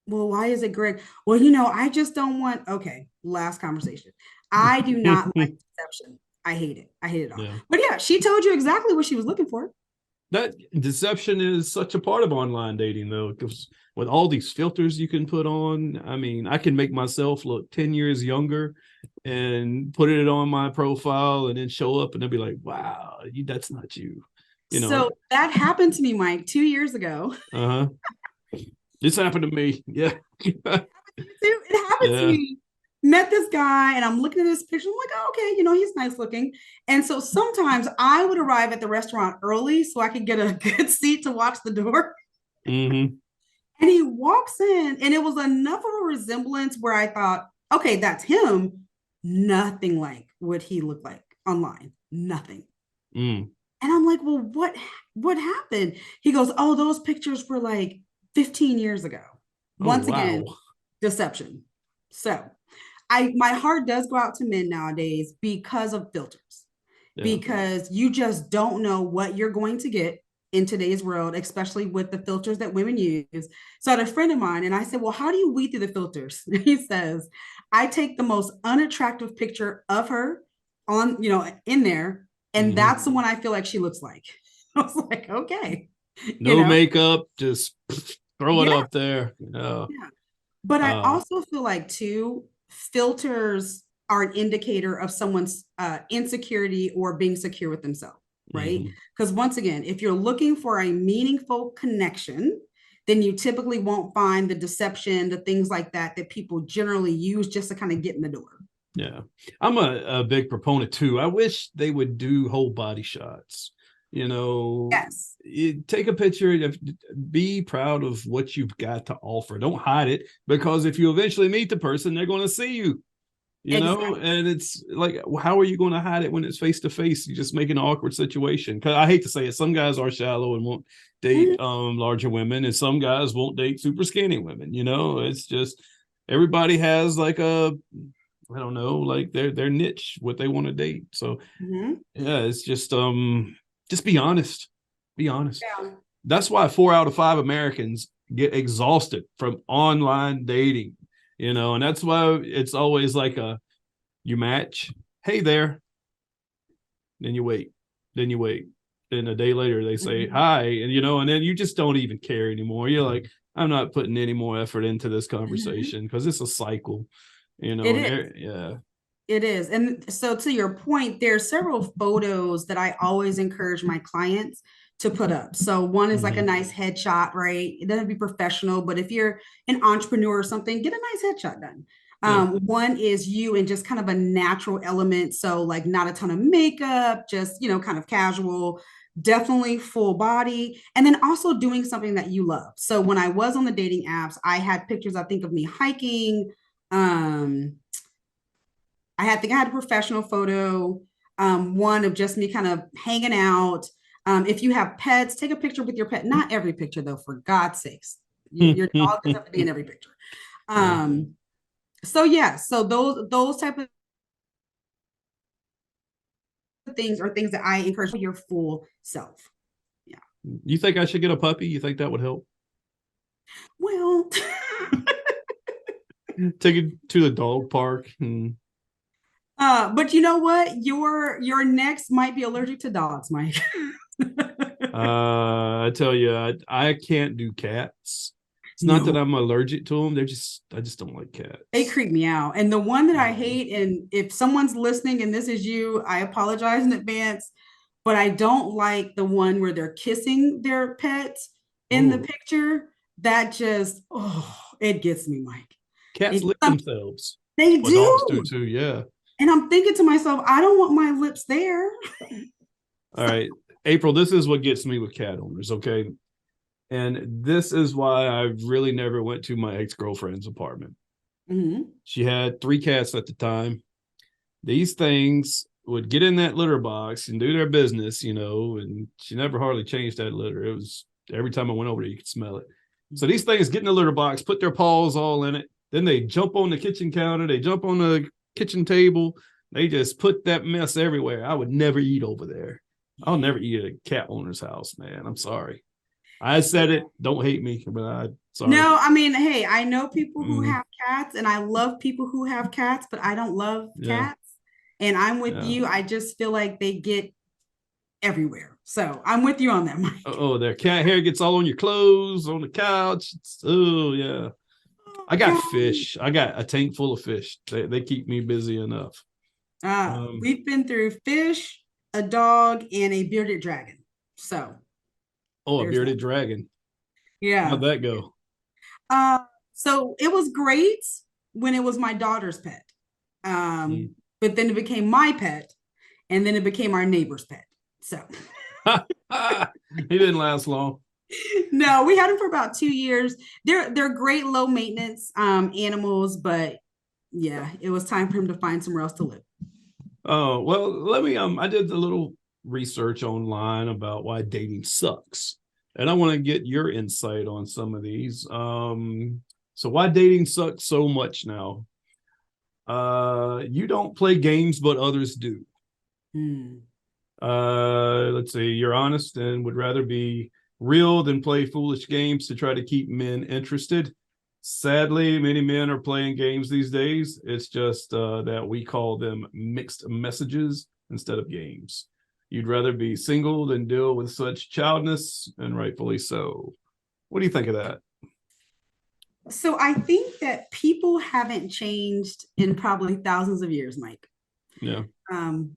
Well, why is it Greg? Well, I just don't want, okay, last conversation. I do not like deception. I hate it. I hate it all. Yeah. But yeah, she told you exactly what she was looking for. That deception is such a part of online dating, though, because with all these filters you can put on, I mean, I can make myself look 10 years younger and put it on my profile and then show up and they'll be like, wow, that's not you. So that happened to me, Mike, 2 years ago. Uh-huh. This happened to me. Yeah. It happened to me. Met this guy and I'm looking at his picture. I'm like, oh, okay, he's nice looking. And so sometimes I would arrive at the restaurant early so I could get a good seat to watch the door. Mm-hmm. And he walks in and it was enough of a resemblance where I thought, okay, that's him. Nothing like what he looked like online. Nothing. And I'm like, well, what happened? He goes, oh, those pictures were like 15 years ago. Once again, deception. So my heart does go out to men nowadays because of filters, because you just don't know what you're going to get. in today's world, especially with the filters that women use. So I had a friend of mine and I said, well, how do you weed through the filters? He says, I take the most unattractive picture of her on, in there. And that's the one I feel like she looks like. I was like, okay. No makeup, just throw it up there. Yeah. But I also feel like too, filters are an indicator of someone's insecurity or being secure with themselves, right? Because once again, if you're looking for a meaningful connection, then you typically won't find the deception, the things like that people generally use just to kind of get in the door. Yeah. I'm a big proponent too. I wish they would do whole body shots. Yes. Take a picture, be proud of what you've got to offer. Don't hide it, because if you eventually meet the person, they're going to see you, and it's like, how are you going to hide it when it's face to face? You just make an awkward situation. Because I hate to say it, some guys are shallow and won't date larger women, and some guys won't date super skinny women. It's just, everybody has like I don't know, like their niche, what they want to date. So yeah, it's just be honest. Be honest. Yeah. That's why 4 out of 5 Americans get exhausted from online dating, and that's why it's always like you match, hey there, then you wait. Then a day later they say hi, and and then you just don't even care anymore. You're like, I'm not putting any more effort into this conversation because it's a cycle, yeah. It is. And so to your point, there are several photos that I always encourage my clients to put up. So one is like a nice headshot, right? It doesn't be professional, but if you're an entrepreneur or something, get a nice headshot done. One is you in just kind of a natural element. So like not a ton of makeup, just, kind of casual, definitely full body. And then also doing something that you love. So when I was on the dating apps, I had pictures, I think, of me hiking. I think I had a professional photo, one of just me kind of hanging out. If you have pets, take a picture with your pet. Not every picture, though, for God's sakes. Your dog doesn't have to be in every picture. So those type of things are things that I encourage your full self. Yeah. You think I should get a puppy? You think that would help? Well, take it to the dog park. But you know what? Your next might be allergic to dogs, Mike. I tell you, I can't do cats. It's not that I'm allergic to them. I just don't like cats. They creep me out. And the one that I hate, and if someone's listening and this is you, I apologize in advance, but I don't like the one where they're kissing their pet in the picture. That just, it gets me, Mike. Cats lick themselves. They do. Dogs do too, yeah. And I'm thinking to myself, I don't want my lips there. All right, April, this is what gets me with cat owners, okay? And this is why I really never went to my ex-girlfriend's apartment. She had 3 cats at the time. These things would get in that litter box and do their business, and she never hardly changed that litter. It was every time I went over there, you could smell it. So these things get in the litter box, put their paws all in it. Then they jump on the kitchen counter. They jump on the kitchen table. They just put that mess everywhere. I would never eat over there. I'll never eat at a cat owner's house, man. I'm sorry. I said it. Don't hate me, but sorry. No, I mean, hey, I know people who have cats, and I love people who have cats, but I don't love cats. And I'm with you. I just feel like they get everywhere. So I'm with you on that, Mike. Oh, their cat hair gets all on your clothes, on the couch. Yeah. I got fish. I got a tank full of fish. They keep me busy enough. We've been through fish, a dog, and a bearded dragon. So. Oh, a bearded dragon. Yeah. How'd that go? So it was great when it was my daughter's pet. But then it became my pet, and then it became our neighbor's pet. So he didn't last long. No, we had him for about 2 years. They're great low maintenance animals, but yeah, it was time for him to find somewhere else to live. Oh, well, let me I did a little research online about why dating sucks. And I want to get your insight on some of these. So why dating sucks so much now? You don't play games, but others do. Let's see. You're honest and would rather be real than play foolish games to try to keep men interested. Sadly, many men are playing games these days. It's just that we call them mixed messages instead of games. You'd rather be single than deal with such childness, and rightfully so. What do you think of that? So I think that people haven't changed in probably thousands of years, Mike. Yeah. Um,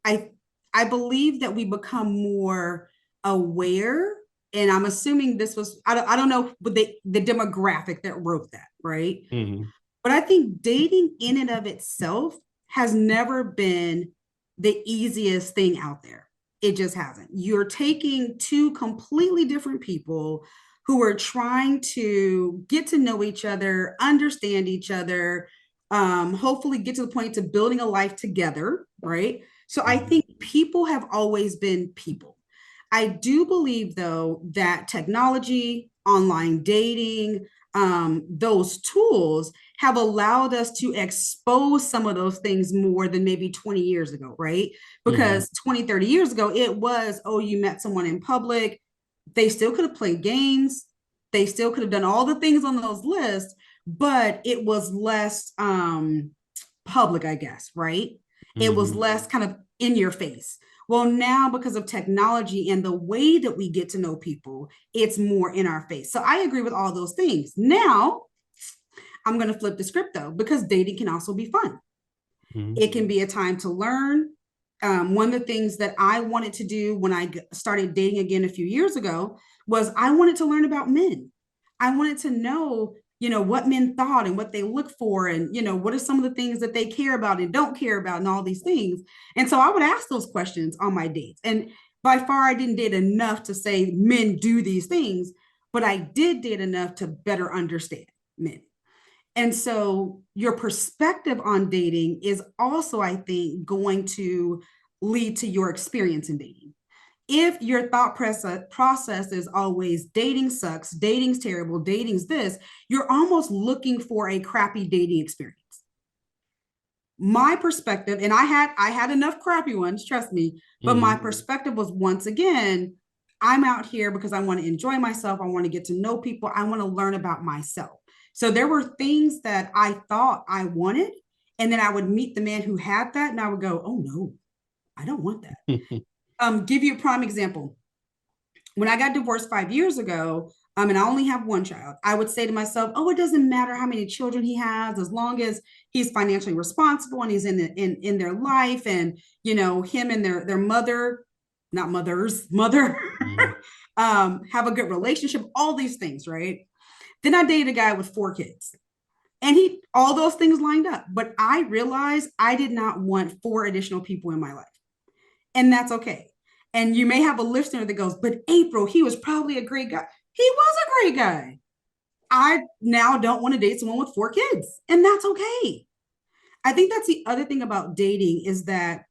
I I believe that we become more aware, and I'm assuming this was I don't know but the demographic that wrote that, right? Mm-hmm. But I think dating in and of itself has never been the easiest thing out there. It just hasn't. You're taking two completely different people who are trying to get to know each other, understand each other, hopefully get to the point to building a life together, right? So I think people have always been people. I do believe, though, that technology, online dating, those tools have allowed us to expose some of those things more than maybe 20 years ago, right? Because 20, 30 years ago, it was, oh, you met someone in public. They still could have played games. They still could have done all the things on those lists, but it was less public, I guess, right? It was less kind of in your face. Well, now because of technology and the way that we get to know people, it's more in our face. So I agree with all those things. Now, I'm going to flip the script though, because dating can also be fun. It can be a time to learn. One of the things that I wanted to do when I started dating again a few years ago was I wanted to learn about men. I wanted to know, what men thought and what they look for, and, what are some of the things that they care about and don't care about, and all these things. And so I would ask those questions on my dates. And by far, I didn't date enough to say men do these things, but I did date enough to better understand men. And so your perspective on dating is also, I think, going to lead to your experience in dating. If your thought process is always dating sucks, dating's terrible, dating's this, you're almost looking for a crappy dating experience. My perspective, and I had enough crappy ones, trust me, but my perspective was, once again, I'm out here because I want to enjoy myself. I want to get to know people. I want to learn about myself. So there were things that I thought I wanted, and then I would meet the man who had that, and I would go, oh no, I don't want that. Give you a prime example. When I got divorced 5 years ago, and I only have one child, I would say to myself, oh, it doesn't matter how many children he has, as long as he's financially responsible and he's in their life, and him and their mother, not mother's mother, have a good relationship, all these things, right? Then I dated a guy with 4 kids, and all those things lined up, but I realized I did not want 4 additional people in my life. And that's okay. And you may have a listener that goes, but April, he was probably a great guy. He was a great guy. I now don't want to date someone with 4 kids, and that's okay. I think that's the other thing about dating, is that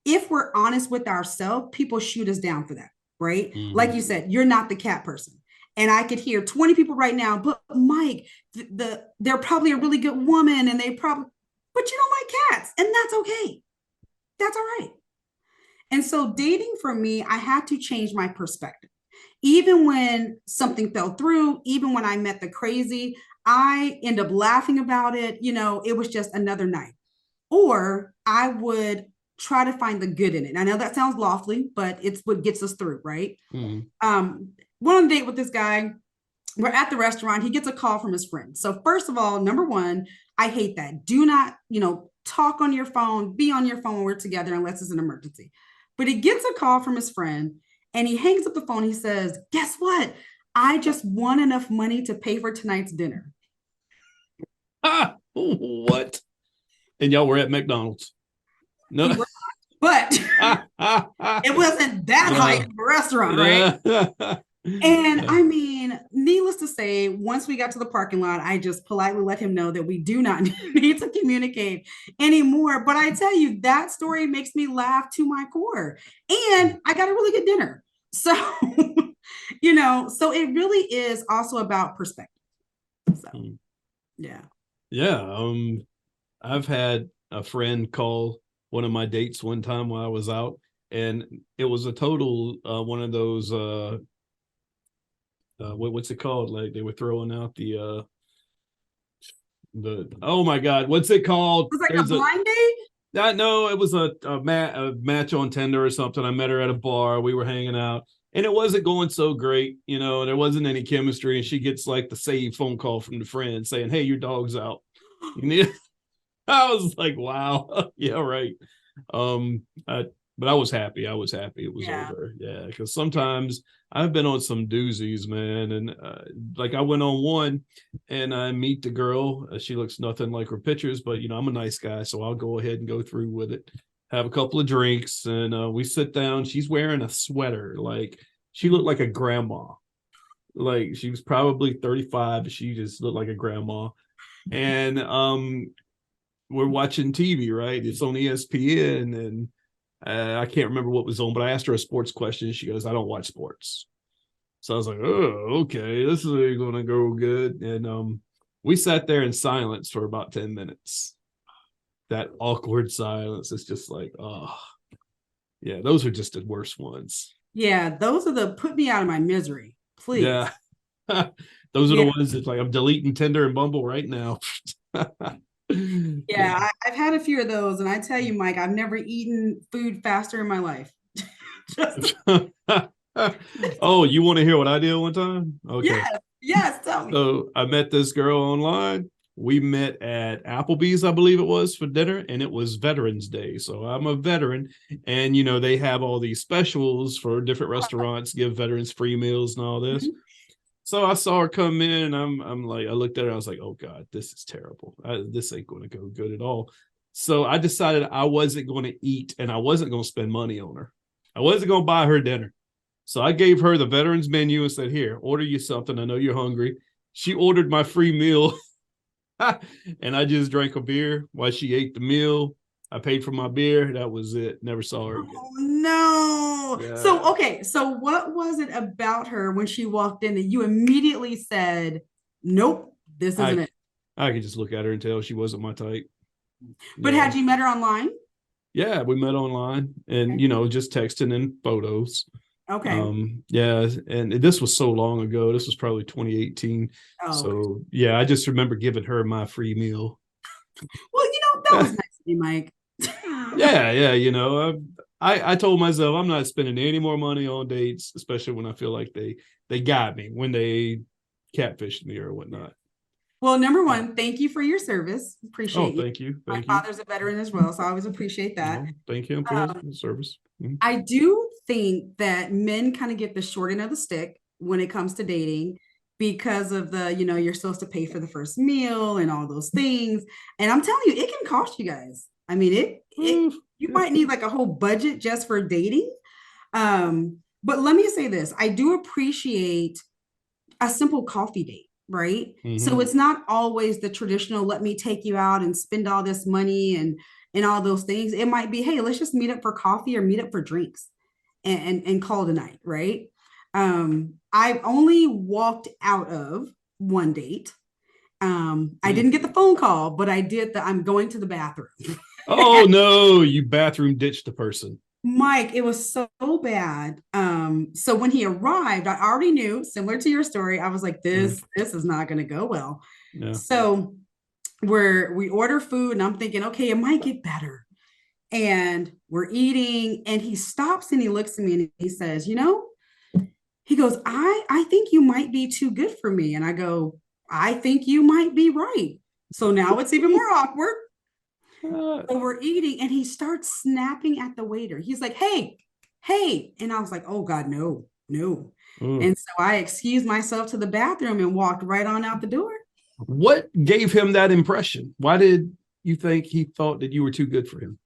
if we're honest with ourselves, people shoot us down for that, right? Like you said, you're not the cat person. And I could hear 20 people right now, but Mike, they're probably a really good woman, and but you don't like cats, and that's okay. That's all right. And so dating for me, I had to change my perspective. Even when something fell through, even when I met the crazy, I end up laughing about it. It was just another night. Or I would try to find the good in it. I know that sounds lofty, but it's what gets us through, right? Went on a date with this guy. We're at the restaurant. He gets a call from his friend. So first of all, number one, I hate that. Do not, talk on your phone, be on your phone when we're together unless it's an emergency. But he gets a call from his friend, and he hangs up the phone. He says, guess what? I just won enough money to pay for tonight's dinner. What? And y'all were at McDonald's. No. But it wasn't that high of a restaurant, right? And I mean, needless to say, once we got to the parking lot, I just politely let him know that we do not need to communicate anymore. But I tell you, that story makes me laugh to my core. And I got a really good dinner. So, so it really is also about perspective. So, yeah. Yeah. I've had a friend call one of my dates one time while I was out, and it was a total one of those what's it called? Like they were throwing out the oh my god, what's it called? It was like There's a blind date. I know it was a match on Tinder or something. I met her at a bar. We were hanging out, and it wasn't going so great. You know, there wasn't any chemistry. And she gets like the save phone call from the friend saying, "Hey, your dog's out. You need." I was like, "Wow, yeah, right." Um, I, but I was happy. I was happy it was over. Yeah, because sometimes I've been on some doozies, man, and like I went on one, and I meet the girl. She looks nothing like her pictures, but I'm a nice guy, so I'll go ahead and go through with it. Have a couple of drinks, and we sit down. She's wearing a sweater, like she looked like a grandma. Like she was probably 35, but she just looked like a grandma. And we're watching TV, right? It's on ESPN, and I can't remember what was on, but I asked her a sports question. She goes, "I don't watch sports." So I was like, "Oh, okay, this is going to go good." And we sat there in silence for about 10 minutes. That awkward silence. It's just like, oh, yeah, those are just the worst ones. Yeah, those are the put me out of my misery, please. Yeah. Those are the ones that like I'm deleting Tinder and Bumble right now. Yeah, I've had a few of those, and I tell you, Mike, I've never eaten food faster in my life. Oh, you want to hear what I did one time? Okay. Yes, tell me. So I met this girl online. We met at Applebee's, I believe it was, for dinner, and it was Veterans Day. So I'm a veteran, and they have all these specials for different restaurants, give veterans free meals and all this. Mm-hmm. So I saw her come in, and I'm like, I looked at her, I was like, oh God, this is terrible. This ain't going to go good at all. So I decided I wasn't going to eat, and I wasn't going to spend money on her. I wasn't going to buy her dinner. So I gave her the veterans menu and said, "Here, order you something. I know you're hungry." She ordered my free meal, and I just drank a beer while she ate the meal. I paid for my beer. That was it. Never saw her again. Oh no. Yeah. So okay, so what was it about her when she walked in that you immediately said, "Nope, this isn't it"? I could just look at her and tell she wasn't my type. But had you met her online? Yeah, we met online, and just texting and photos. Okay. Yeah, and this was so long ago. This was probably 2018. Oh, so okay. yeah, I just remember giving her my free meal. Well, that was nice of you, Mike. Yeah. I told myself I'm not spending any more money on dates, especially when I feel like they got me when they catfished me or whatnot. Well, number one, thank you for your service. Appreciate you. Thank you. My father's a veteran as well, so I always appreciate that. Thank him for his service. Mm-hmm. I do think that men kind of get the short end of the stick when it comes to dating because of the, you're supposed to pay for the first meal and all those things. And I'm telling you, it can cost you guys. I mean, you might need like a whole budget just for dating. But let me say this, I do appreciate a simple coffee date. Right. Mm-hmm. So it's not always the traditional, let me take you out and spend all this money and all those things. It might be, hey, let's just meet up for coffee or meet up for drinks and call it a night. Right. I've only walked out of one date. I didn't get the phone call, but I did I'm going to the bathroom. Oh no, you bathroom ditched the person. Mike, it was so bad. So when he arrived, I already knew, similar to your story, I was like, this is not going to go well. Yeah. So we order food and I'm thinking, okay, it might get better. And we're eating and he stops and he looks at me and he says, he goes, I think you might be too good for me. And I go, I think you might be right. So now it's even more awkward. So we're eating and he starts snapping at the waiter. He's like, hey. And I was like, oh God, no. And so I excused myself to the bathroom and walked right on out the door. What gave him that impression? Why did you think he thought that you were too good for him?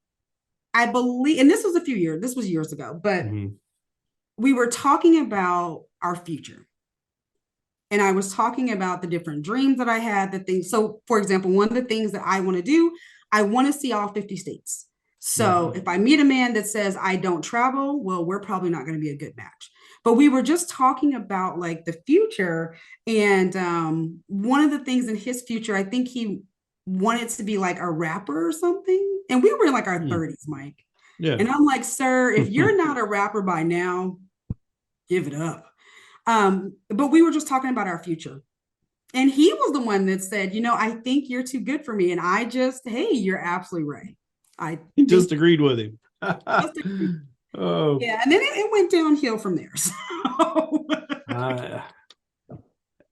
I believe, and this was years ago, but we were talking about our future. And I was talking about the different dreams that I had, the things. So for example, one of the things that I want to do, I want to see all 50 states. So if I meet a man that says I don't travel, well, we're probably not going to be a good match. But we were just talking about like the future. And one of the things in his future, I think he wanted to be like a rapper or something. And we were in like our 30s, Mike. Yeah. And I'm like, sir, if you're not a rapper by now, give it up. But we were just talking about our future. And he was the one that said, I think you're too good for me. And I just, hey, you're absolutely right. I He just agreed with him. just agreed. Oh, Yeah. And then it went downhill from there. So.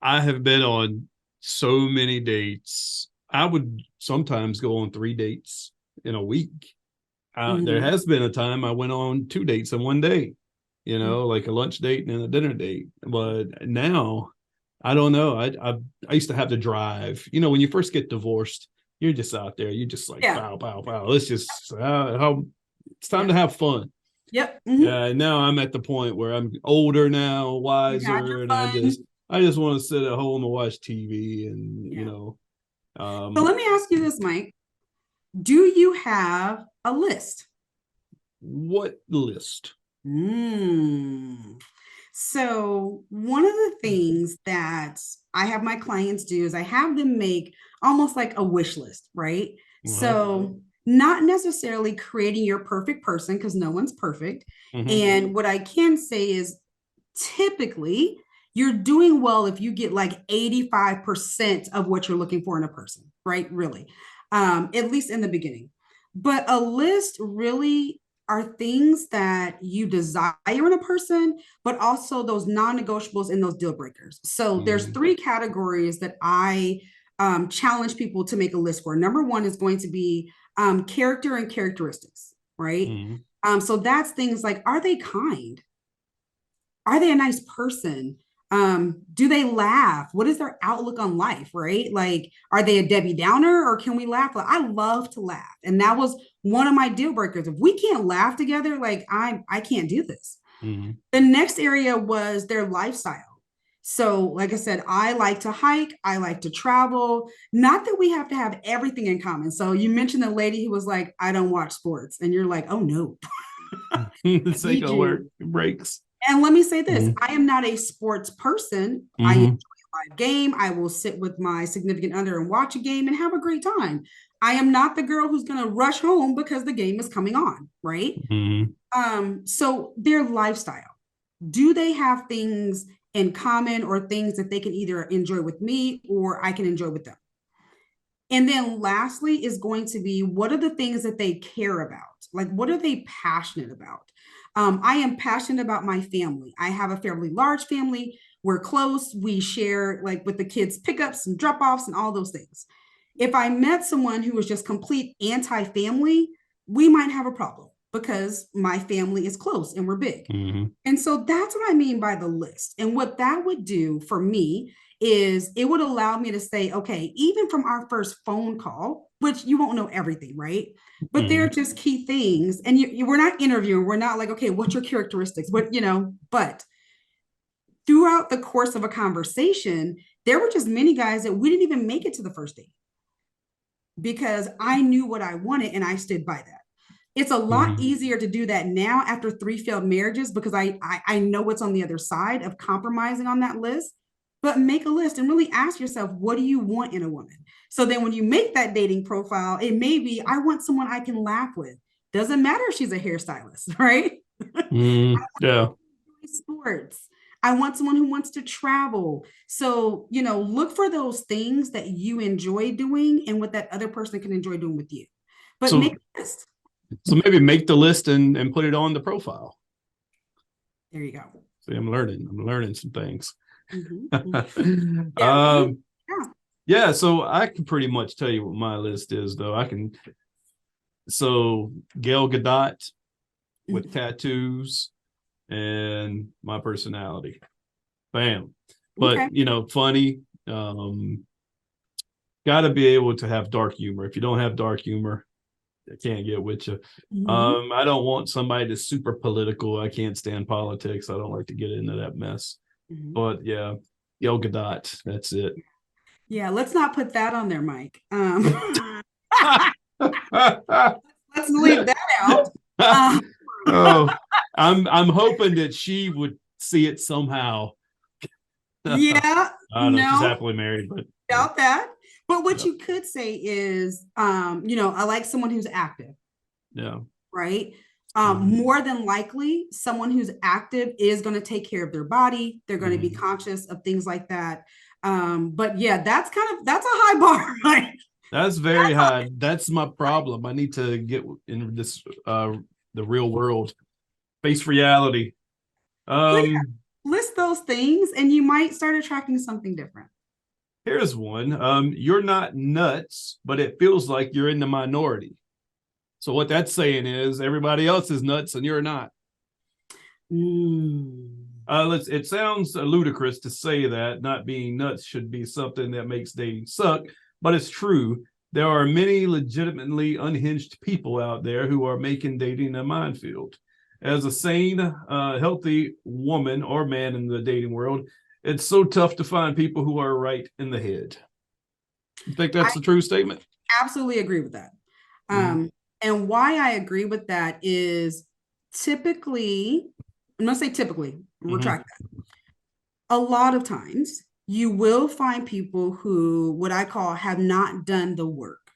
I have been on so many dates. I would sometimes go on 3 dates in a week. There has been a time I went on 2 dates in one day, like a lunch date and a dinner date. But now, I don't know. I used to have to drive. When you first get divorced, you're just out there. You're just like, pow, pow, pow. Let's just, it's time to have fun. Yep. Yeah. Now I'm at the point where I'm older now, wiser, and I just want to sit at home and watch TV and. So let me ask you this, Mike. Do you have a list? What list? So one of the things that I have my clients do is I have them make almost like a wish list, right? So not necessarily creating your perfect person, because no one's perfect. And what I can say is typically you're doing well if you get like 85% of what you're looking for in a person, right? Really, at least in the beginning. But a list really are things that you desire in a person, but also those non-negotiables and those deal breakers. So there's 3 categories that I challenge people to make a list for. Number 1 is going to be character and characteristics, right? So that's things like, are they kind? Are they a nice person? Do they laugh? What is their outlook on life, right? Like, are they a Debbie Downer or can we laugh? Like, I love to laugh. And that was one of my deal breakers. If we can't laugh together, like I can't do this. The next area was their lifestyle. So, like I said, I like to hike. I like to travel. Not that we have to have everything in common. So you mentioned the lady who was like, I don't watch sports. And you're like, oh no. Take a work breaks. And let me say this, I am not a sports person. I enjoy a live game. I will sit with my significant other and watch a game and have a great time. I am not the girl who's going to rush home because the game is coming on, right? So their lifestyle, do they have things in common or things that they can either enjoy with me or I can enjoy with them? And then lastly is going to be, what are the things that they care about? Like, what are they passionate about? I am passionate about my family. I have a fairly large family. We're close. We share like with the kids pickups and drop-offs and all those things. If I met someone who was just complete anti-family, we might have a problem because my family is close and we're big. And so that's what I mean by the list. And what that would do for me is it would allow me to say, okay, even from our first phone call, which you won't know everything, right? But they're just key things. And we're not interviewing. We're not like, okay, what's your characteristics? But throughout the course of a conversation, there were just many guys that we didn't even make it to the first date because I knew what I wanted and I stood by that. It's a lot easier to do that now after 3 failed marriages because I know what's on the other side of compromising on that list. But make a list and really ask yourself, what do you want in a woman? So then when you make that dating profile, it may be, I want someone I can laugh with. Doesn't matter if she's a hairstylist, right? Yeah. Sports. I want someone who wants to travel. So, look for those things that you enjoy doing and what that other person can enjoy doing with you. But make a list. So maybe make the list and put it on the profile. There you go. See, I'm learning some things. Yeah. So I can pretty much tell you what my list is, though. So Gail Gadot with tattoos and my personality. Bam. But funny. Gotta be able to have dark humor. If you don't have dark humor, I can't get with you. I don't want somebody that's super political. I can't stand politics. I don't like to get into that mess. But yeah, Gail Gadot, that's it. Yeah, let's not put that on there, Mike. Let's leave that out. I'm hoping that she would see it somehow. Yeah, I don't know. She's happily married, but doubt that. But what you could say is, I like someone who's active. Yeah. Right. More than likely, someone who's active is going to take care of their body. They're going to be conscious of things like that. But yeah, that's a high bar, right? That's very high. That's my problem. I need to get in this the real world, face reality. List those things and you might start attracting something different. Here's one. You're not nuts, but it feels like you're in the minority. So what that's saying is everybody else is nuts and you're not. It sounds ludicrous to say that not being nuts should be something that makes dating suck, but it's true. There are many legitimately unhinged people out there who are making dating a minefield. As a sane, healthy woman or man in the dating world, it's so tough to find people who are right in the head. You think that's a true statement? Absolutely agree with that. And why I agree with that is typically, I'm going to say typically, retract that. A lot of times you will find people who, what I call, have not done the work.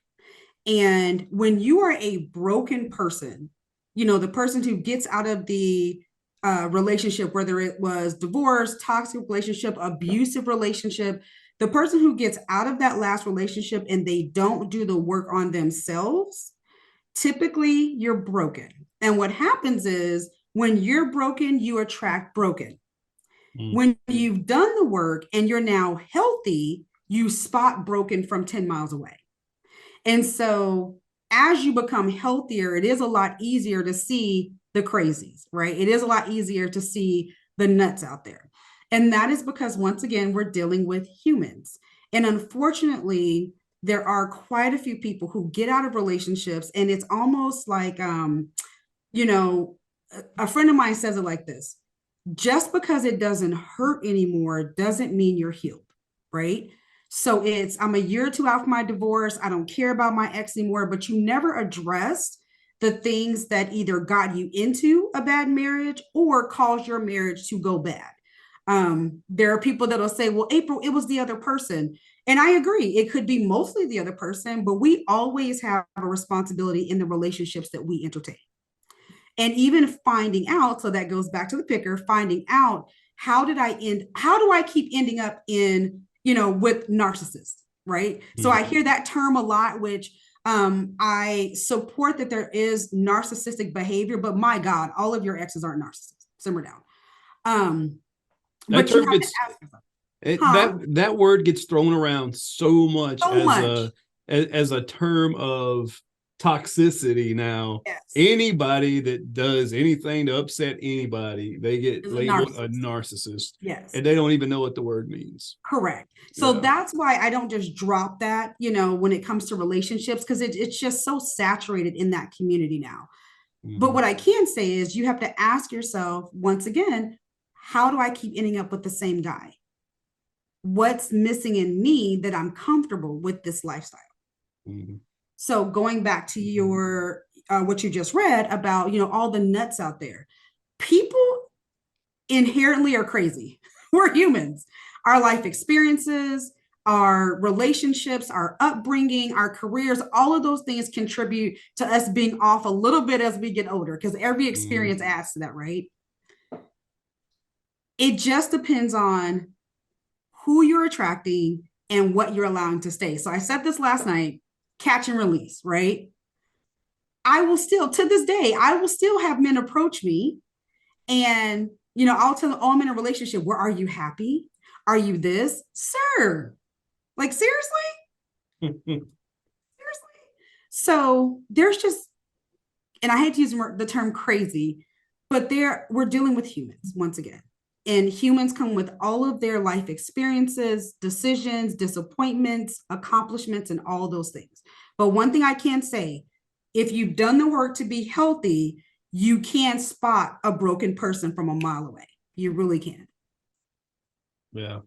And when you are a broken person, the person who gets out of the relationship, whether it was divorce, toxic relationship, abusive relationship, the person who gets out of that last relationship and they don't do the work on themselves, typically you're broken. And what happens is when you're broken, you attract broken. When you've done the work and you're now healthy, you spot broken from 10 miles away. And so as you become healthier, it is a lot easier to see the crazies, right? It is a lot easier to see the nuts out there. And that is because, once again, we're dealing with humans. And unfortunately, there are quite a few people who get out of relationships and it's almost like, a friend of mine says it like this: just because it doesn't hurt anymore doesn't mean you're healed, right? So I'm a year or two out from my divorce. I don't care about my ex anymore, but you never addressed the things that either got you into a bad marriage or caused your marriage to go bad. There are people that'll say, well, April, it was the other person. And I agree. It could be mostly the other person, but we always have a responsibility in the relationships that we entertain. And even finding out, so that goes back to the picker, finding out how do I keep ending up in, with narcissists, right? So I hear that term a lot, which I support that there is narcissistic behavior, but my God, all of your exes aren't narcissists. Simmer down. That term gets that word gets thrown around so much as a term of toxicity now. Yes. Anybody that does anything to upset anybody, they get labeled a narcissist. Yes. And they don't even know what the word means. Correct. So that's why I don't just drop that, when it comes to relationships, because it's just so saturated in that community now. But what I can say is you have to ask yourself, once again, how do I keep ending up with the same guy? What's missing in me that I'm comfortable with this lifestyle? So going back to your what you just read about, all the nuts out there, people inherently are crazy. We're humans. Our life experiences, our relationships, our upbringing, our careers, all of those things contribute to us being off a little bit as we get older, because every experience adds to that, right? It just depends on who you're attracting and what you're allowing to stay. So I said this last night, catch and release, right? I will still, to this day, have men approach me and, I'll tell them, oh, I'm in a relationship. Where are you happy? Are you this? Sir, like, seriously? Seriously? So there's just, and I hate to use the term crazy, but we're dealing with humans once again. And humans come with all of their life experiences, decisions, disappointments, accomplishments, and all those things. But one thing I can say, if you've done the work to be healthy, you can spot a broken person from a mile away. You really can. Yeah.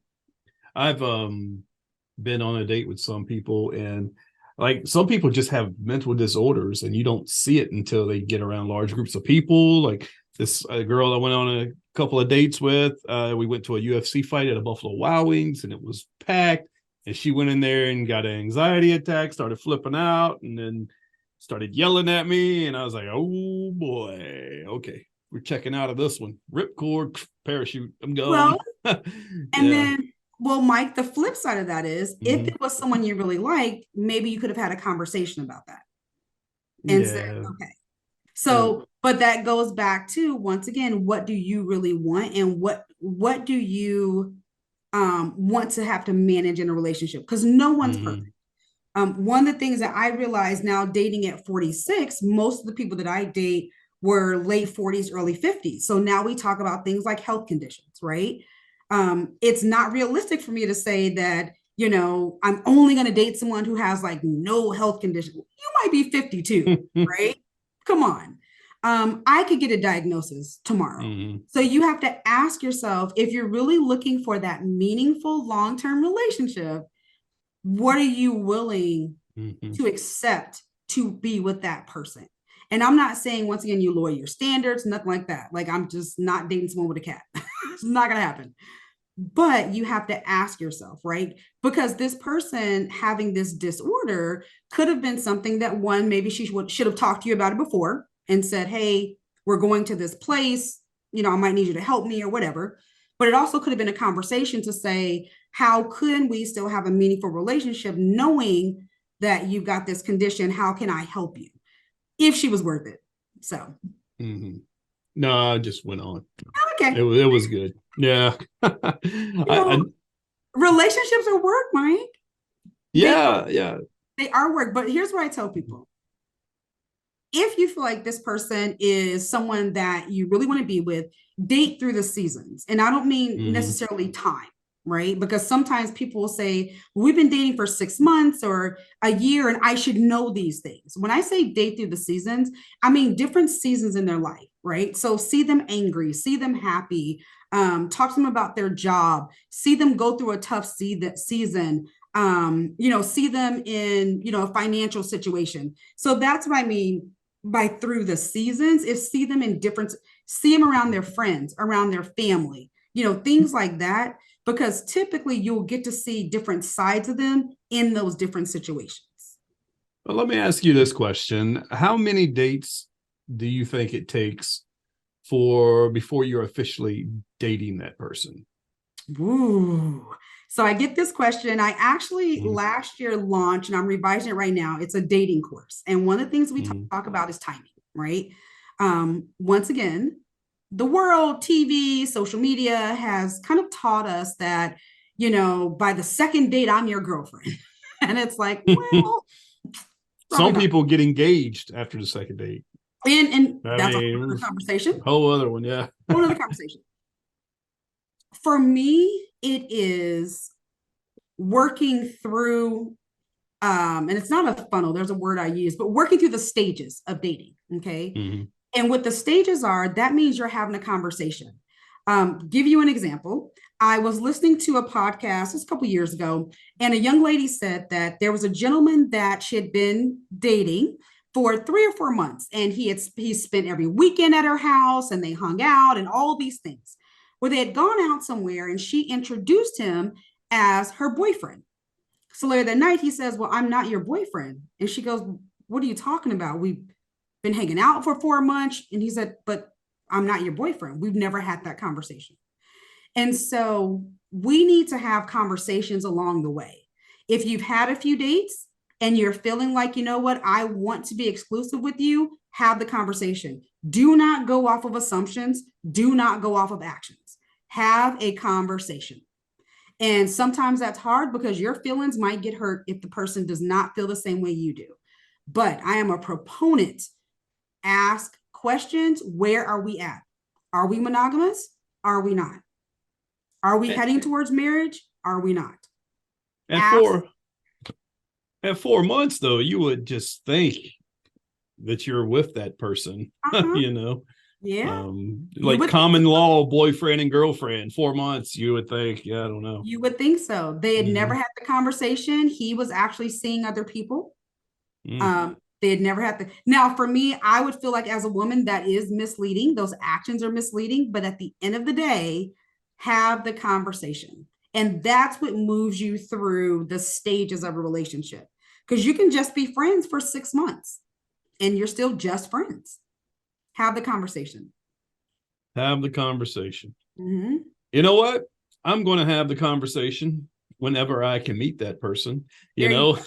I've been on a date with some people, and like some people just have mental disorders and you don't see it until they get around large groups of people. Like this girl I went on a couple of dates with, we went to a UFC fight at a Buffalo Wild Wings and it was packed, and she went in there and got an anxiety attack, started flipping out, and then started yelling at me, and I was like, oh boy, okay, we're checking out of this one. Ripcord, parachute, I'm Well, going. and Yeah. then, well, Mike, the flip side of that is if Mhm. it was someone you really liked, maybe you could have had a conversation about that and said, Yeah. okay. Yeah. So, but that goes back to, once again, what do you really want, and what do you want to have to manage in a relationship? Because no one's perfect. Mhm. One of the things that I realized now, dating at 46, most of the people that I date were late 40s, early 50s. So now we talk about things like health conditions, right? It's not realistic for me to say that, I'm only going to date someone who has like no health condition. You might be 52, right? Come on. I could get a diagnosis tomorrow. Mhm. So you have to ask yourself, if you're really looking for that meaningful long-term relationship, what are you willing Mhm. to accept to be with that person? And I'm not saying, once again, you lower your standards, nothing like that. Like, I'm just not dating someone with a cat. It's not going to happen. But you have to ask yourself, right? Because this person having this disorder could have been something that, one, maybe she should have talked to you about it before and said, hey, we're going to this place. I might need you to help me or whatever. But it also could have been a conversation to say, how can we still have a meaningful relationship knowing that you've got this condition? How can I help you? If she was worth it. So, Mhm. No, I just went on. okay. It was good. Yeah. You know, relationships are work, Mike. They yeah, yeah. They are work, but here's what I tell people. If you feel like this person is someone that you really want to be with, date through the seasons. And I don't mean Mhm. necessarily time, right? Because sometimes people will say, we've been dating for 6 months or a year, and I should know these things. When I say date through the seasons, I mean different seasons in their life, right? So see them angry, see them happy, talk to them about their job, see them go through a tough season, see them in, a financial situation. So that's what I mean by through the seasons, is see them in different, see them around their friends, around their family, things like that, because typically you'll get to see different sides of them in those different situations. Well, let me ask you this question. How many dates do you think it takes for before you're officially dating that person? Ooh. So I get this question. I actually Mhm. last year launched, and I'm revising it right now. It's a dating course. And one of the things we Mhm. talk about is timing, right? Once again, the world, TV, social media has kind of taught us that, by the second date, I'm your girlfriend. And it's like, well, probably Some not. people get engaged after the second date. And I that's a whole mean, other conversation. whole other one, yeah. Whole other conversation. For me, it is working through, and it's not a funnel, there's a word I use, but working through the stages of dating. Okay. Mhm. And what the stages are, that means you're having a conversation. Give you an example. I was listening to a podcast a couple years ago, and a young lady said that there was a gentleman that she had been dating for 3 or 4 months, and he spent every weekend at her house, and they hung out and all these things. Well, they had gone out somewhere, and she introduced him as her boyfriend. So later that night, he says, well, I'm not your boyfriend. And she goes, what are you talking about? We've been hanging out for 4 months. And he said, but I'm not your boyfriend. We've never had that conversation. And so we need to have conversations along the way. If you've had a few dates and you're feeling like, you know what, I want to be exclusive with you, have the conversation. Do not go off of assumptions. Do not go off of actions. Have a conversation. And sometimes that's hard because your feelings might get hurt if the person does not feel the same way you do. But I am a proponent. Ask questions. Where are we at? Are we monogamous? Are we not? Are we heading towards marriage? Are we not? And Ask. at 4 months, though, you would just think that you're with that person, Uh-huh. you know. Yeah. You Like would think common so. law boyfriend and girlfriend, 4 months, you would think, yeah, I don't know. You would think so. They had never Mhm. had the conversation. He was actually seeing other people. Mm. They had never had to. Now, for me, I would feel like as a woman, that is misleading. Those actions are misleading. But at the end of the day, have the conversation. And that's what moves you through the stages of a relationship. Because you can just be friends for 6 months. and you're still just friends. Have the conversation. Have the conversation. Mm-hmm. You know what? I'm going to have the conversation whenever I can meet that person, There you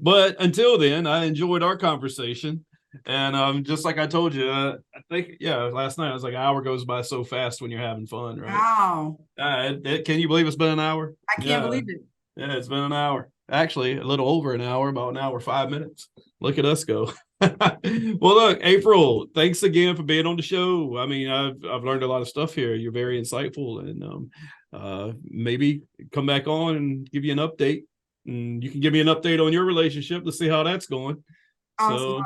but until then, I enjoyed our conversation. And just like I told you, I think, last night I was like, an hour goes by so fast when you're having fun, right? Wow. Can you believe it's been an hour? I can't believe it. Yeah, it's been an hour. Actually, a little over an hour, about an hour, 5 minutes. Look at us go. Well, look, April, thanks again for being on the show. I mean, I've learned a lot of stuff here. You're very insightful, and maybe come back on and give you an update. And you can give me an update on your relationship to see how that's going. Awesome.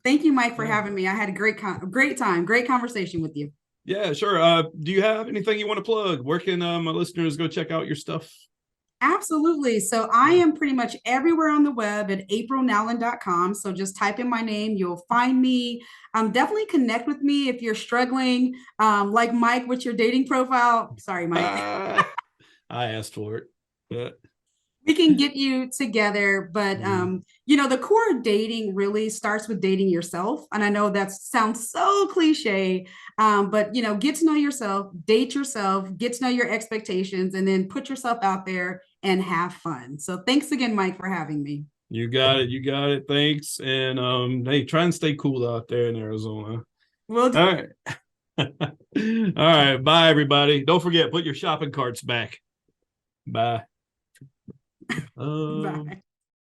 Thank you, Mike, for having me. I had a great time, great conversation with you. Yeah, sure. Do you have anything you want to plug? Where can my listeners go check out your stuff? Absolutely. So I am pretty much everywhere on the web at aprilnowlin.com. So just type in my name, you'll find me. Definitely connect with me if you're struggling, like Mike with your dating profile. Sorry, Mike. I asked for it. But we can get you together, but the core of dating really starts with dating yourself. And I know that sounds so cliche, but get to know yourself, date yourself, get to know your expectations, and then put yourself out there and have fun. So thanks again, Mike, for having me. You got it. Thanks. And hey, try and stay cool out there in Arizona. Will do. All right. All right. Bye, everybody. Don't forget, put your shopping carts back. Bye. Bye.